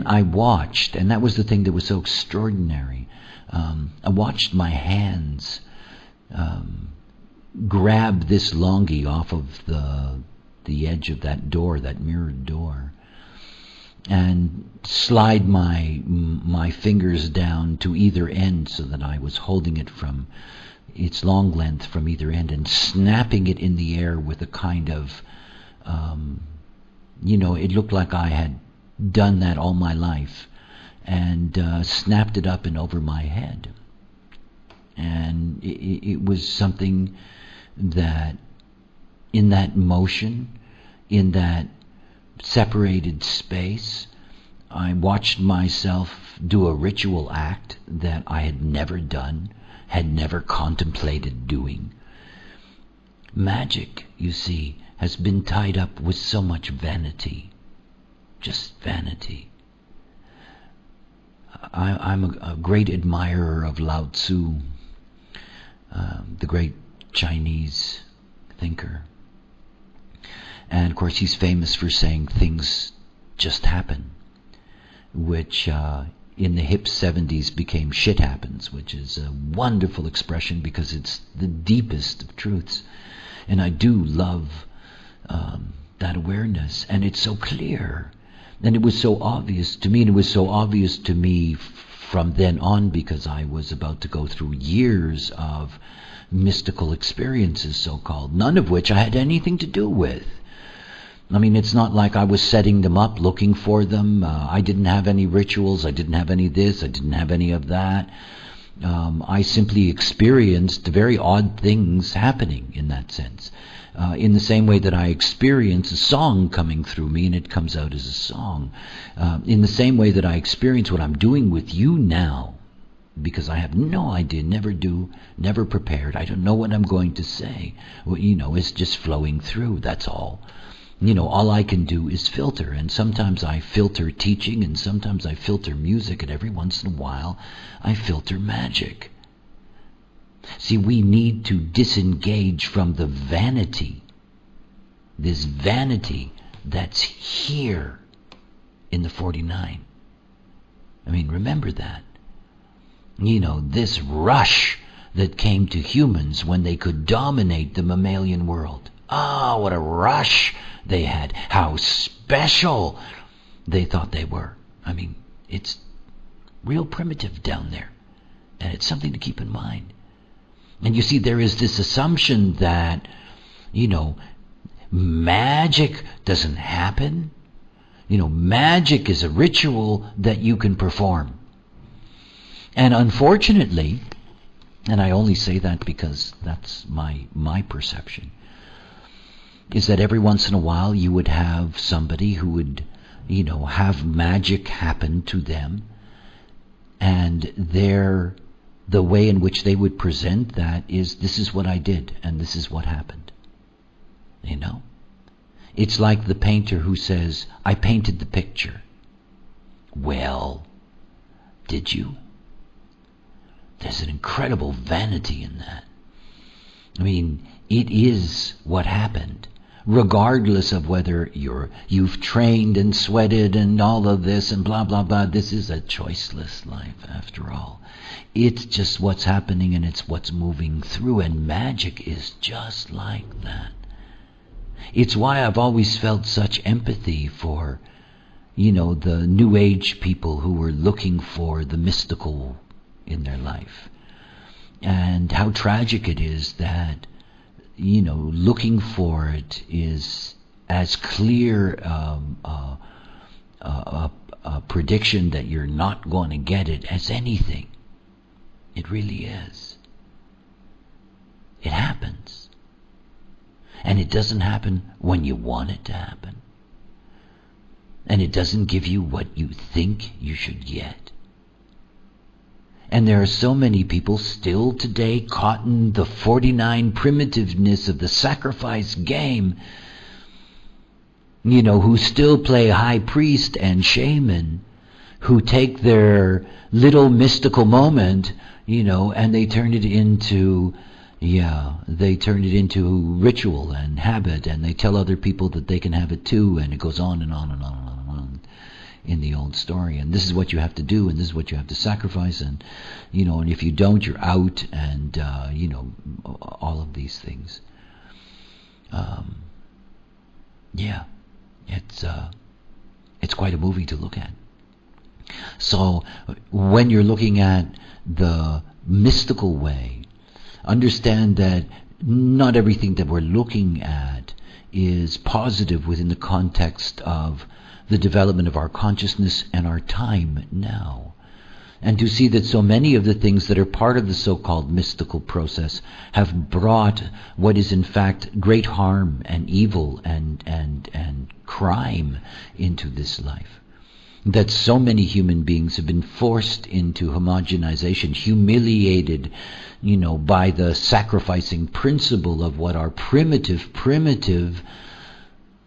I watched, and that was the thing that was so extraordinary. I watched my hands grab this longi off of the edge of that door, that mirrored door, and slide my fingers down to either end so that I was holding it from its long length from either end and snapping it in the air with a kind of, it looked like I had done that all my life, and snapped it up and over my head. And it was something that in that motion, in that separated space, I watched myself do a ritual act that I had never done, had never contemplated doing. Magic, you see, has been tied up with so much vanity. Just vanity. I'm a great admirer of Lao Tzu, the great Chinese thinker. And of course he's famous for saying things just happen, which in the hip 70s became shit happens, which is a wonderful expression because it's the deepest of truths. And I do love that awareness, and it's so clear. And it was so obvious to me, and it was so obvious to me from then on, because I was about to go through years of mystical experiences, so-called, none of which I had anything to do with. I mean, it's not like I was setting them up, looking for them. I didn't have any rituals. I didn't have any of this. I didn't have any of that. I simply experienced very odd things happening in that sense. In the same way that I experience a song coming through me and it comes out as a song. In the same way that I experience what I'm doing with you now, because I have no idea, never prepared. I don't know what I'm going to say. Well, it's just flowing through, that's all. All I can do is filter, and sometimes I filter teaching, and sometimes I filter music, and every once in a while I filter magic. See, we need to disengage from the vanity, this vanity that's here in the 49. Remember that. This rush that came to humans when they could dominate the mammalian world. What a rush they had. How special they thought they were. It's real primitive down there. And it's something to keep in mind. And you see, there is this assumption that, magic doesn't happen. Magic is a ritual that you can perform. And unfortunately, and I only say that because that's my perception, is that every once in a while you would have somebody who would, have magic happen to them, and the way in which they would present that is, this is what I did, and this is what happened. It's like the painter who says, I painted the picture. Well, did you? There's an incredible vanity in that. It is what happened, regardless of whether you've trained and sweated and all of this and blah, blah, blah. This is a choiceless life, after all. It's just what's happening, and it's what's moving through, and magic is just like that. It's why I've always felt such empathy for, the New Age people who were looking for the mystical in their life. And how tragic it is that, looking for it is as clear a prediction that you're not going to get it as anything. It really is. It happens. And it doesn't happen when you want it to happen. And it doesn't give you what you think you should get. And there are so many people still today caught in the 49 primitiveness of the sacrifice game, who still play high priest and shaman, who take their little mystical moment, and they turn it into ritual and habit, and they tell other people that they can have it too, and it goes on and on and on and on and on in the old story. And this is what you have to do, and this is what you have to sacrifice, and and if you don't, you're out, and all of these things. It's quite a movie to look at. So when you're looking at the mystical way, understand that not everything that we're looking at is positive within the context of the development of our consciousness and our time now. And to see that so many of the things that are part of the so-called mystical process have brought what is in fact great harm and evil and crime into this life. That so many human beings have been forced into homogenization, humiliated, by the sacrificing principle of what are primitive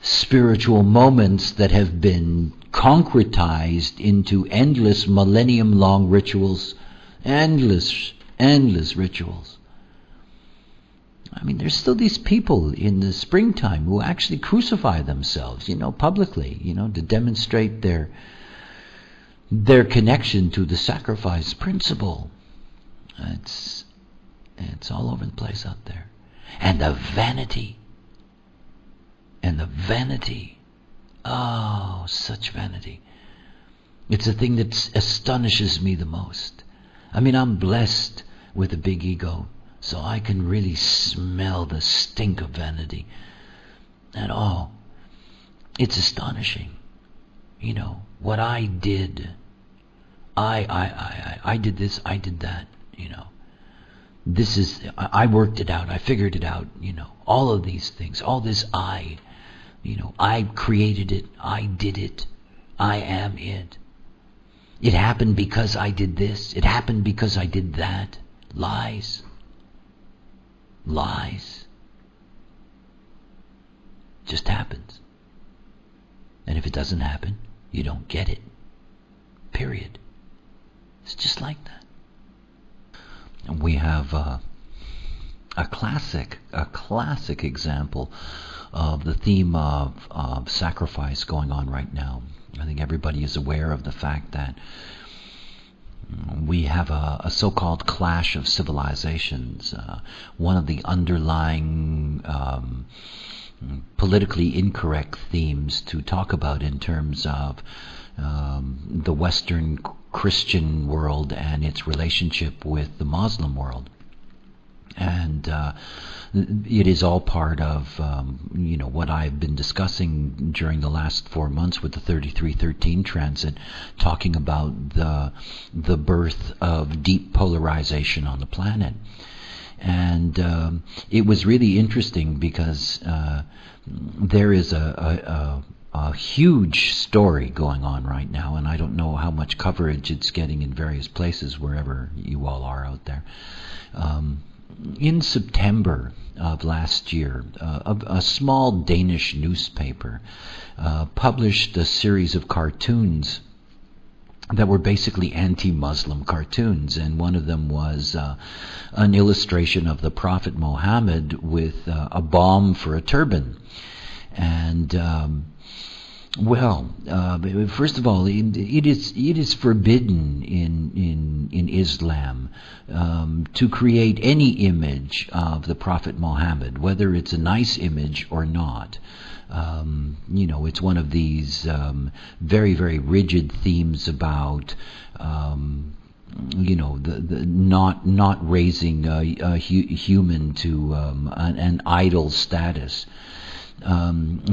spiritual moments that have been concretized into endless millennium-long rituals, endless rituals. There's still these people in the springtime who actually crucify themselves, publicly, to demonstrate their connection to the sacrifice principle. It's all over the place out there. And the vanity. Oh, such vanity. It's the thing that astonishes me the most. I'm blessed with a big ego, so I can really smell the stink of vanity. And it's astonishing. What I did. I did this, I did that. This is, I worked it out, I figured it out, all of these things, all this I created it, I did it, I am it. It happened because I did this, it happened because I did that. Lies. Lies. Just happens. And if it doesn't happen, you don't get it. Period. It's just like that. And we have a classic example of the theme of sacrifice going on right now. I think everybody is aware of the fact that we have a so-called clash of civilizations. One of the underlying politically incorrect themes to talk about in terms of the Western Christian world and its relationship with the Muslim world. And it is all part of what I've been discussing during the last 4 months with the 3313 transit, talking about the birth of deep polarization on the planet. And it was really interesting because there is a huge story going on right now, and I don't know how much coverage it's getting in various places wherever you all are out there. In September of last year, a small Danish newspaper published a series of cartoons that were basically anti-Muslim cartoons, and one of them was an illustration of the Prophet Muhammad with a bomb for a turban. And first of all, it is forbidden in Islam to create any image of the Prophet Muhammad, whether it's a nice image or not. It's one of these very, very rigid themes about the not raising a human to an idol status.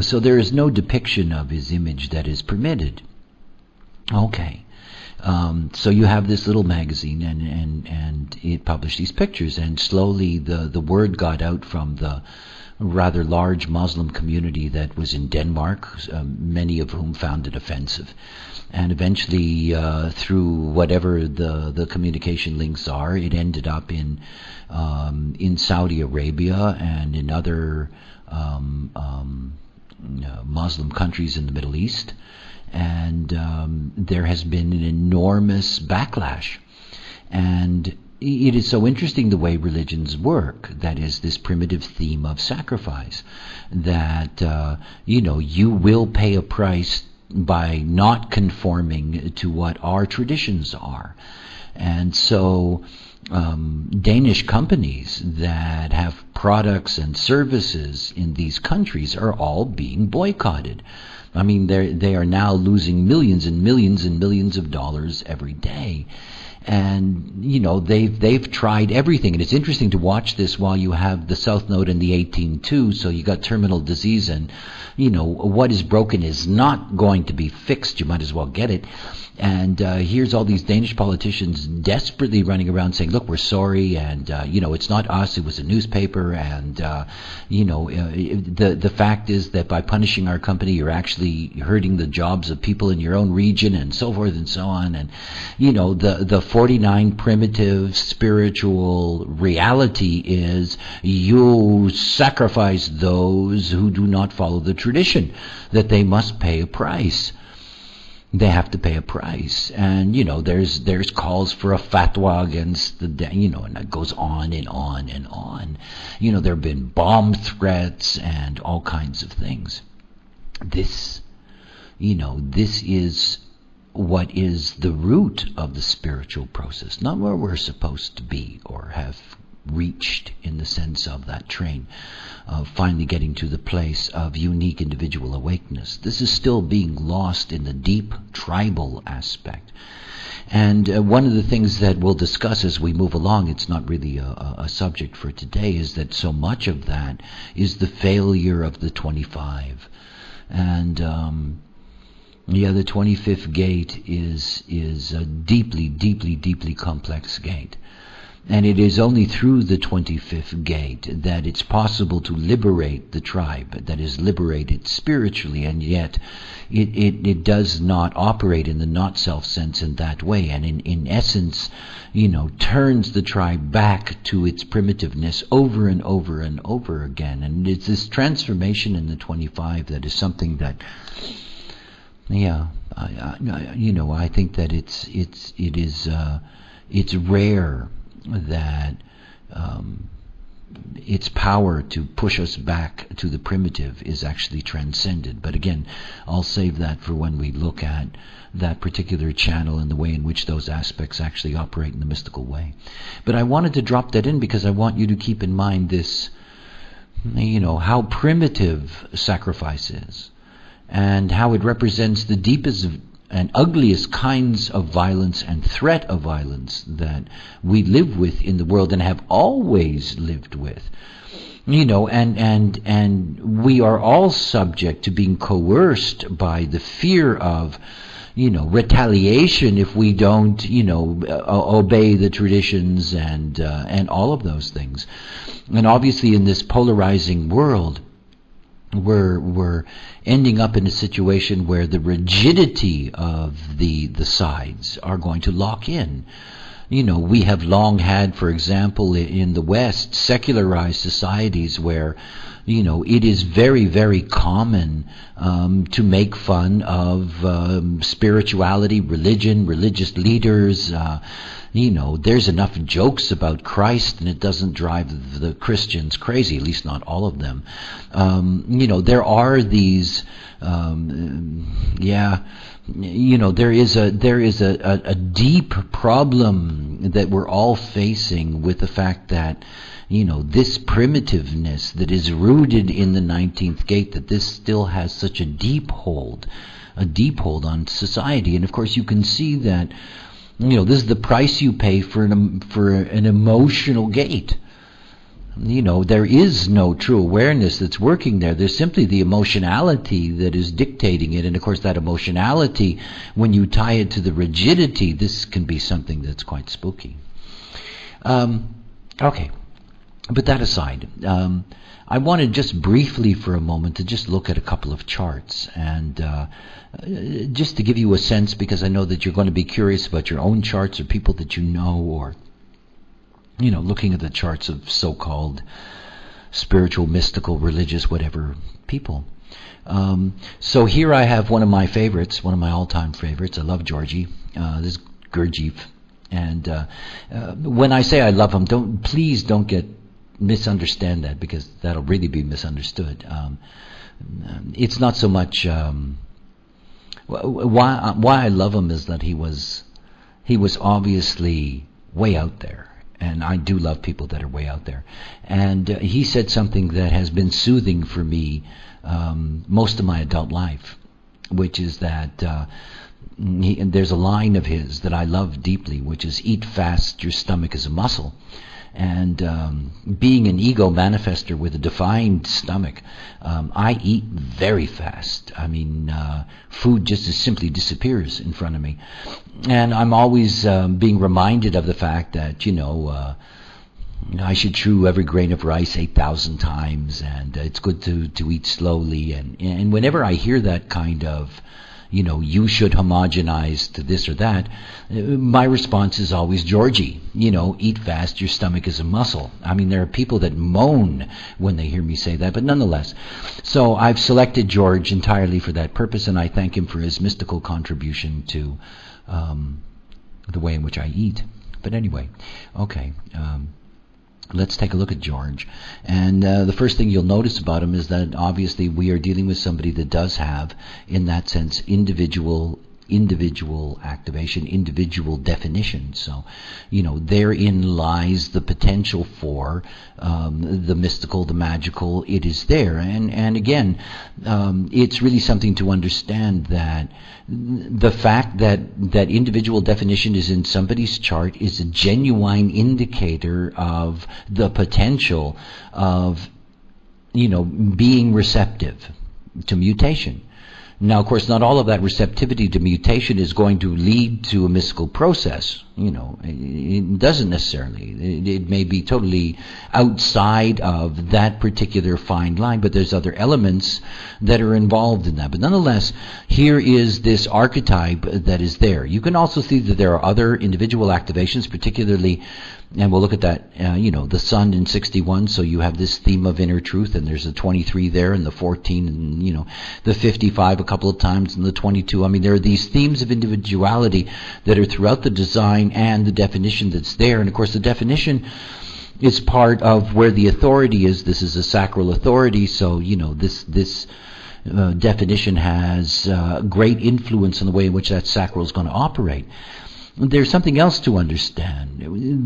So there is no depiction of his image that is permitted. Okay. So you have this little magazine, and it published these pictures, and slowly the word got out from the rather large Muslim community that was in Denmark, many of whom found it offensive. And eventually, through whatever the communication links are, it ended up in Saudi Arabia and in other Muslim countries in the Middle East. And there has been an enormous backlash. And it is so interesting the way religions work, that is this primitive theme of sacrifice, that you will pay a price by not conforming to what our traditions are. And so Danish companies that have products and services in these countries are all being boycotted. I mean, they are now losing millions and millions and millions of dollars every day. And they've tried everything, and it's interesting to watch this while you have the South Node and the 18.2. So you got terminal disease, and what is broken is not going to be fixed. You might as well get it. And here's all these Danish politicians desperately running around saying, "Look, we're sorry, and it's not us. It was a newspaper, and the fact is that by punishing our company, you're actually hurting the jobs of people in your own region, and so forth and so on." And the 49 primitive spiritual reality is you sacrifice those who do not follow the tradition, that they must pay a price. They have to pay a price, and there's calls for a fatwa against and it goes on and on and on. There have been bomb threats and all kinds of things. This is what is the root of the spiritual process, not where we're supposed to be or have reached in the sense of that train of finally getting to the place of unique individual awakeness. This is still being lost in the deep tribal aspect. And one of the things that we'll discuss as we move along, it's not really a subject for today, is that so much of that is the failure of the 25. And the 25th gate is a deeply, deeply, deeply complex gate. And it is only through the 25th gate that it's possible to liberate the tribe, that is, liberate it spiritually, and yet it does not operate in the not-self sense in that way, and in essence, turns the tribe back to its primitiveness over and over and over again. And it's this transformation in the 25 that is something that, I think that it's rare that its power to push us back to the primitive is actually transcended. But again, I'll save that for when we look at that particular channel and the way in which those aspects actually operate in the mystical way. But I wanted to drop that in because I want you to keep in mind this, how primitive sacrifice is, and how it represents the deepest and ugliest kinds of violence and threat of violence that we live with in the world and have always lived with. And we are all subject to being coerced by the fear of, retaliation if we don't, obey the traditions and all of those things. And obviously in this polarizing world, we're ending up in a situation where the rigidity of the sides are going to lock in. We have long had, for example, in the West, secularized societies where, it is very, very common to make fun of spirituality, religion, religious leaders. There's enough jokes about Christ, and it doesn't drive the Christians crazy, at least not all of them. There are these, there is a deep problem that we're all facing with the fact that, this primitiveness that is rooted in the 19th gate, that this still has such a deep hold on society. And of course you can see that, this is the price you pay for an emotional gate. There is no true awareness that's working there. There's simply the emotionality that is dictating it. And of course that emotionality, when you tie it to the rigidity, this can be something that's quite spooky. Okay, but that aside, I wanted just briefly for a moment to just look at a couple of charts and just to give you a sense, because I know that you're going to be curious about your own charts or people that you know, or looking at the charts of so-called spiritual, mystical, religious, whatever people. So here I have one of my favorites, one of my all-time favorites. I love Georgie. This is Gurdjieff. And when I say I love him, please don't misunderstand that, because that'll really be misunderstood. It's not so much why I love him is that he was obviously way out there. And I do love people that are way out there. And he said something that has been soothing for me most of my adult life, which is that and there's a line of his that I love deeply, which is, eat fast, your stomach is a muscle. And being an ego manifester with a defined stomach, I eat very fast. I mean, food just simply disappears in front of me. And I'm always being reminded of the fact that, I should chew every grain of rice 8,000 times, and it's good to eat slowly. And whenever I hear that kind of, you should homogenize to this or that, my response is always, Georgie, eat fast, your stomach is a muscle. I mean, there are people that moan when they hear me say that, but nonetheless. So I've selected George entirely for that purpose, and I thank him for his mystical contribution to the way in which I eat. But anyway, okay. Let's take a look at George. And the first thing you'll notice about him is that obviously we are dealing with somebody that does have, in that sense, individual activation, individual definition. So, therein lies the potential for the mystical, the magical. It is there. And again, it's really something to understand that the fact that individual definition is in somebody's chart is a genuine indicator of the potential of, being receptive to mutation. Now, of course, not all of that receptivity to mutation is going to lead to a mystical process. It doesn't necessarily. It may be totally outside of that particular fine line, but there's other elements that are involved in that. But nonetheless, here is this archetype that is there. You can also see that there are other individual activations, particularly, and we'll look at that, the sun in 61, so you have this theme of inner truth, and there's a 23 there, and the 14, and, the 55 a couple of times, and the 22. I mean, there are these themes of individuality that are throughout the design and the definition that's there. And, of course, the definition is part of where the authority is. This is a sacral authority, so, this definition has great influence on the way in which that sacral is going to operate. There's something else to understand.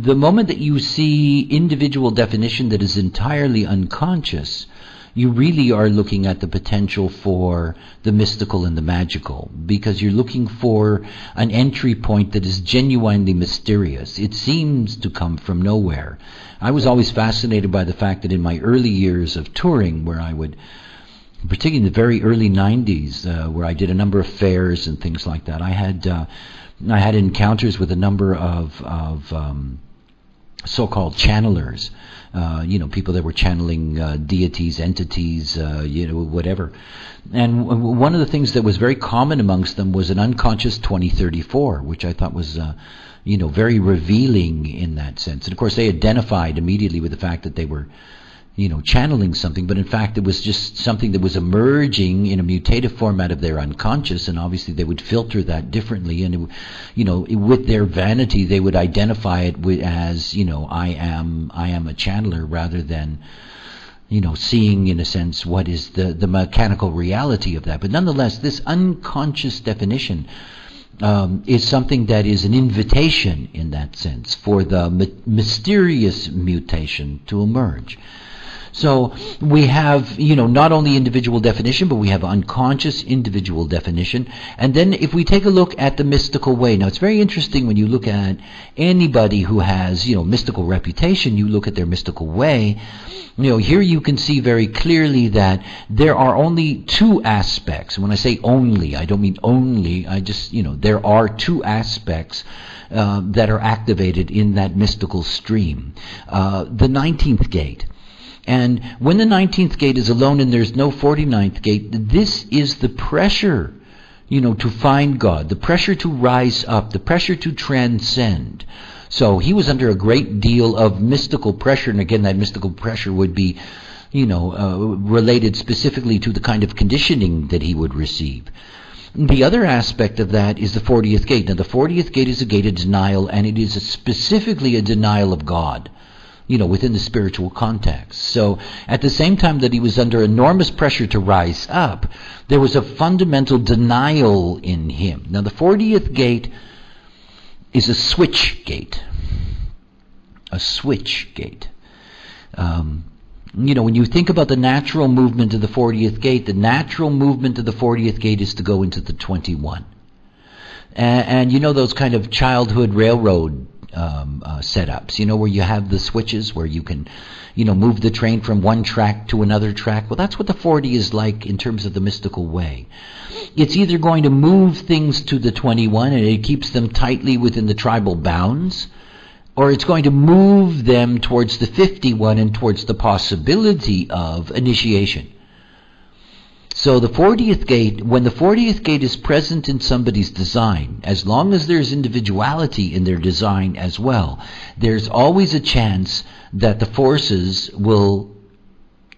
The moment that you see individual definition that is entirely unconscious, you really are looking at the potential for the mystical and the magical, because you're looking for an entry point that is genuinely mysterious. It seems to come from nowhere. I was always fascinated by the fact that in my early years of touring, where I would, particularly in the very early 90s, where I did a number of fairs and things like that, I had encounters with a number of so-called channelers, people that were channeling deities, entities, whatever. And one of the things that was very common amongst them was an unconscious 2034, which I thought was, very revealing in that sense. And of course, they identified immediately with the fact that they were channeling something, but in fact it was just something that was emerging in a mutative format of their unconscious, and obviously they would filter that differently, and with their vanity they would identify it as I am a channeler, rather than seeing in a sense what is the mechanical reality of that. But nonetheless, this unconscious definition is something that is an invitation in that sense for the mysterious mutation to emerge. So we have, not only individual definition, but we have unconscious individual definition. And then if we take a look at the mystical way, now it's very interesting when you look at anybody who has, mystical reputation, you look at their mystical way. Here you can see very clearly that there are only two aspects. When I say only, I don't mean only, I just, there are two aspects that are activated in that mystical stream. The 19th gate. And when the 19th gate is alone and there's no 49th gate, this is the pressure, to find God, the pressure to rise up, the pressure to transcend. So he was under a great deal of mystical pressure, and again, that mystical pressure would be, related specifically to the kind of conditioning that he would receive. The other aspect of that is the 40th gate. Now, the 40th gate is a gate of denial, and it is specifically a denial of God, within the spiritual context. So at the same time that he was under enormous pressure to rise up, there was a fundamental denial in him. Now, the 40th gate is a switch gate. A switch gate. When you think about the natural movement of the 40th gate, the natural movement of the 40th gate is to go into the 21. And those kind of childhood railroad setups, where you have the switches where you can, move the train from one track to another track. Well, that's what the 40 is like in terms of the mystical way. It's either going to move things to the 21 and it keeps them tightly within the tribal bounds, or it's going to move them towards the 51 and towards the possibility of initiation. So the 40th gate, when the 40th gate is present in somebody's design, as long as there's individuality in their design as well, there's always a chance that the forces will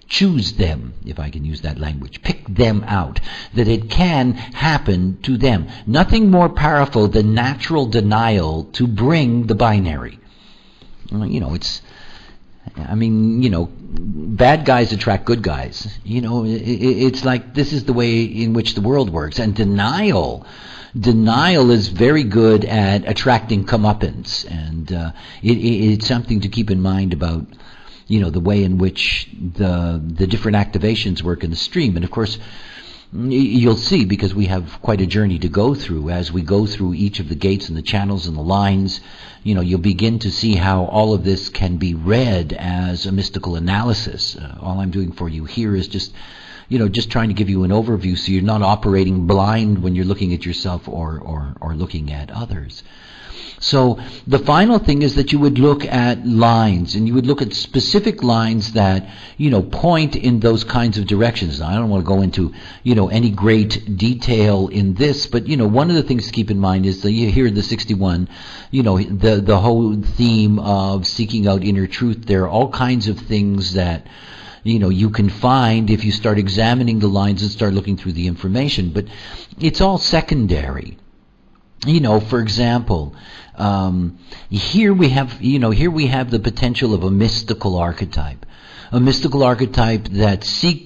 choose them, if I can use that language, pick them out, that it can happen to them. Nothing more powerful than natural denial to bring the binary. Bad guys attract good guys. It's like this is the way in which the world works. And denial is very good at attracting comeuppance. And it's something to keep in mind about, the way in which the different activations work in the stream. And of course, you'll see, because we have quite a journey to go through as we go through each of the gates and the channels and the lines, you'll begin to see how all of this can be read as a mystical analysis. All I'm doing for you here is just just trying to give you an overview so you're not operating blind when you're looking at yourself or looking at others. So the final thing is that you would look at lines, and you would look at specific lines that, point in those kinds of directions. Now, I don't want to go into, any great detail in this, but, one of the things to keep in mind is that here in the 61, the whole theme of seeking out inner truth. There are all kinds of things that, you can find if you start examining the lines and start looking through the information, but it's all secondary. For example, here we have the potential of a mystical archetype that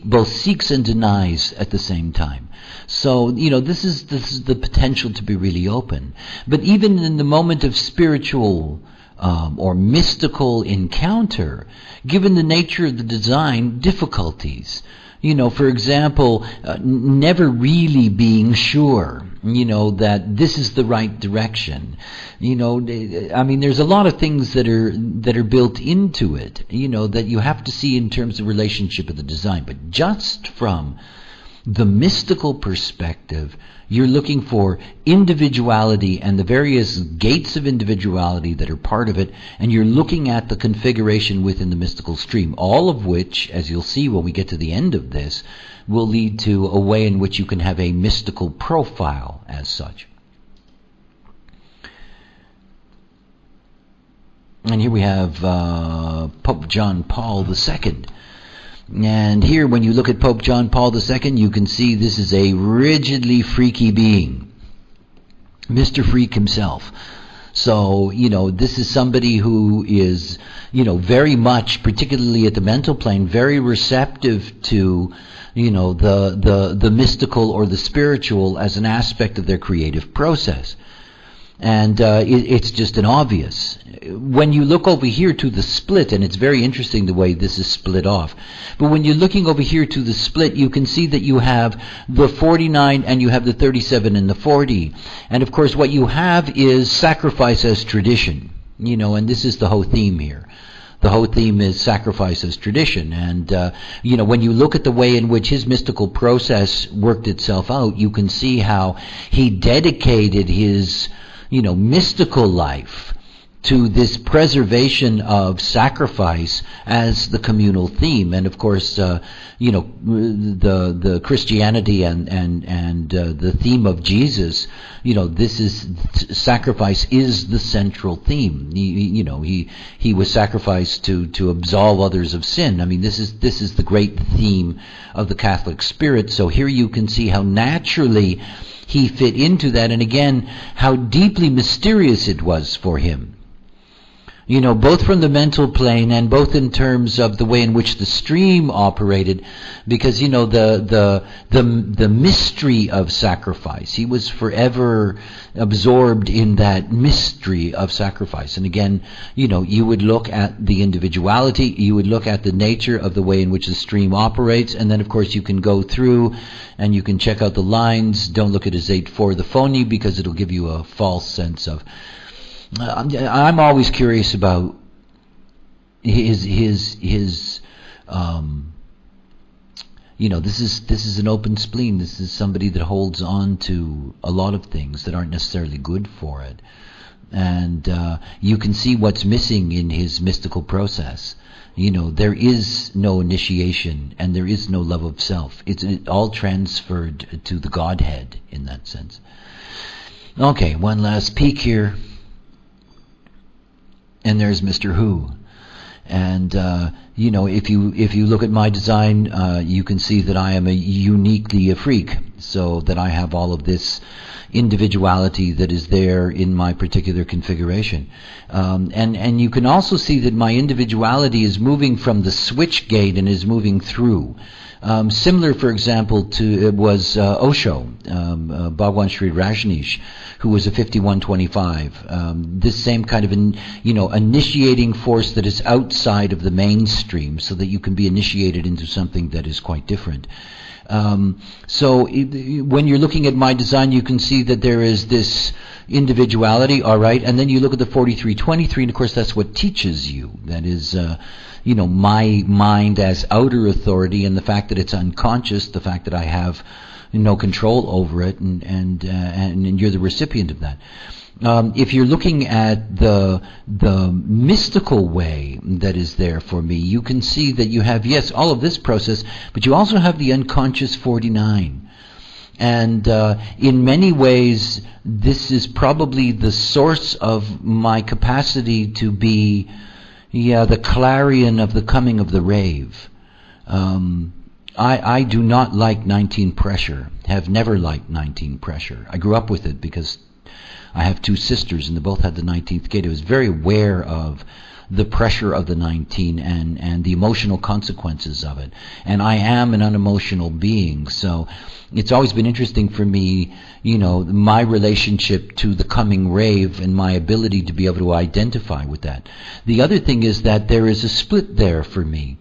both seeks and denies at the same time. So, this is the potential to be really open. But even in the moment of spiritual or mystical encounter, given the nature of the design, difficulties. For example, never really being sure, that this is the right direction. There's a lot of things that are built into it, that you have to see in terms of relationship of the design. But just from the mystical perspective, you're looking for individuality and the various gates of individuality that are part of it, and you're looking at the configuration within the mystical stream, all of which, as you'll see when we get to the end of this, will lead to a way in which you can have a mystical profile as such. And here we have Pope John Paul II. And here, when you look at Pope John Paul II, you can see this is a rigidly freaky being. Mr. Freak himself. So, this is somebody who is, very much, particularly at the mental plane, very receptive to, the mystical or the spiritual as an aspect of their creative process. And it's just an obvious. When you look over here to the split, and it's very interesting the way this is split off, but when you're looking over here to the split, you can see that you have the 49 and you have the 37 and the 40. And of course what you have is sacrifice as tradition, and this is the whole theme here. The whole theme is sacrifice as tradition. And, when you look at the way in which his mystical process worked itself out, you can see how he dedicated his mystical life to this preservation of sacrifice as the communal theme. And of course, the Christianity and the theme of Jesus, this is sacrifice is the central theme. He was sacrificed to absolve others of sin. This is the great theme of the Catholic spirit. So here you can see how naturally he fit into that, and again, how deeply mysterious it was for him. Both from the mental plane and both in terms of the way in which the stream operated, because, the mystery of sacrifice. He was forever absorbed in that mystery of sacrifice. And again, you would look at the individuality, you would look at the nature of the way in which the stream operates, and then of course you can go through and you can check out the lines. Don't look at his 8-4, the phony, because it'll give you a false sense of... I'm always curious about his this is an open spleen. This is somebody that holds on to a lot of things that aren't necessarily good for it. And you can see what's missing in his mystical process. There is no initiation and there is no love of self. It's all transferred to the Godhead in that sense. Okay, one last peek here. And there's Mr. Who. And, if you look at my design, you can see that I am uniquely a freak. So that I have all of this individuality that is there in my particular configuration. And you can also see that my individuality is moving from the switch gate and is moving through. Similar, for example, to it was Osho, Bhagwan Sri Rajneesh, who was a 5125. This same kind of initiating force that is outside of the mainstream, so that you can be initiated into something that is quite different. When you're looking at my design, you can see that there is this individuality, all right, and then you look at the 4323, and of course that's what teaches you. That is, my mind as outer authority, and the fact that it's unconscious, the fact that I have no control over it, and you're the recipient of that. If you're looking at the mystical way that is there for me, you can see that you have, yes, all of this process, but you also have the unconscious 49. And in many ways, this is probably the source of my capacity to be, the clarion of the coming of the rave. I do not like 19 pressure, have never liked 19 pressure. I grew up with it because I have two sisters and they both had the 19th gate. I was very aware of the pressure of the 19 and the emotional consequences of it. And I am an unemotional being, so it's always been interesting for me, my relationship to the coming rave and my ability to be able to identify with that. The other thing is that there is a split there for me.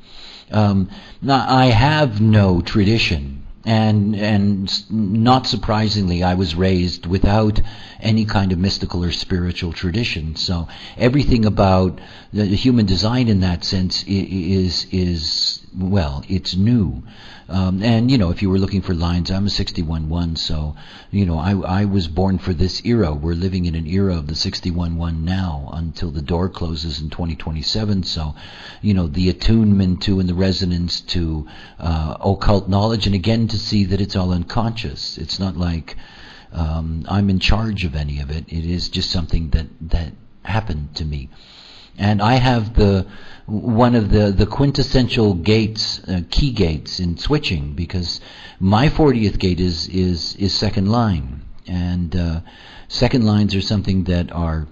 Now, I have no tradition. And not surprisingly, I was raised without any kind of mystical or spiritual tradition. So everything about the human design in that sense is well, it's new. And if you were looking for lines, I'm a 61-1, so I was born for this era. We're living in an era of the 61-1 now until the door closes in 2027. So the attunement to and the resonance to occult knowledge, and again to see that it's all unconscious. It's not like I'm in charge of any of it. It is just something that happened to me. And I have one of the quintessential gates, key gates in switching, because my 40th gate is second line, and second lines are something that are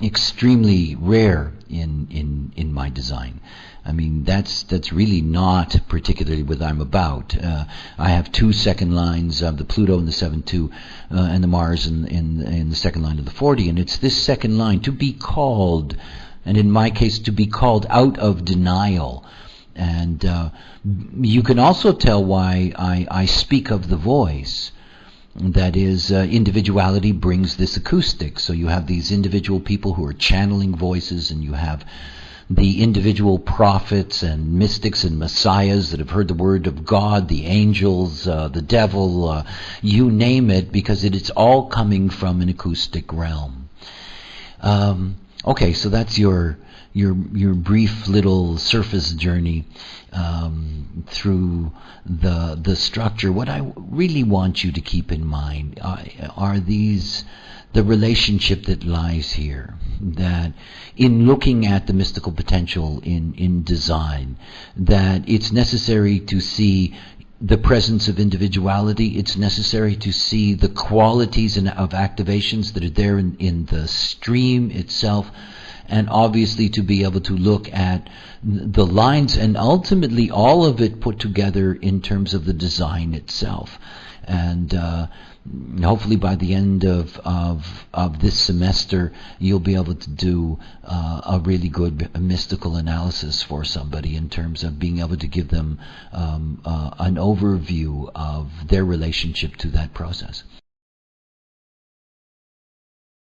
extremely rare in my design. I mean, that's really not particularly what I'm about. I have two second lines of the Pluto in the 7-2 and the Mars in the second line of the 40, and it's this second line to be called, and in my case, to be called out of denial. And you can also tell why I speak of the voice. That is, individuality brings this acoustic. So you have these individual people who are channeling voices, and you have the individual prophets and mystics and messiahs that have heard the word of God, the angels, the devil, you name it, because it's all coming from an acoustic realm. Okay, so that's your brief little surface journey through the structure. What I really want you to keep in mind are the relationship that lies here. That in looking at the mystical potential in design, that it's necessary to see the presence of individuality. It's necessary to see the qualities of activations that are there in the stream itself, and obviously to be able to look at the lines and ultimately all of it put together in terms of the design itself. And hopefully by the end of this semester, you'll be able to do a really good mystical analysis for somebody in terms of being able to give them an overview of their relationship to that process.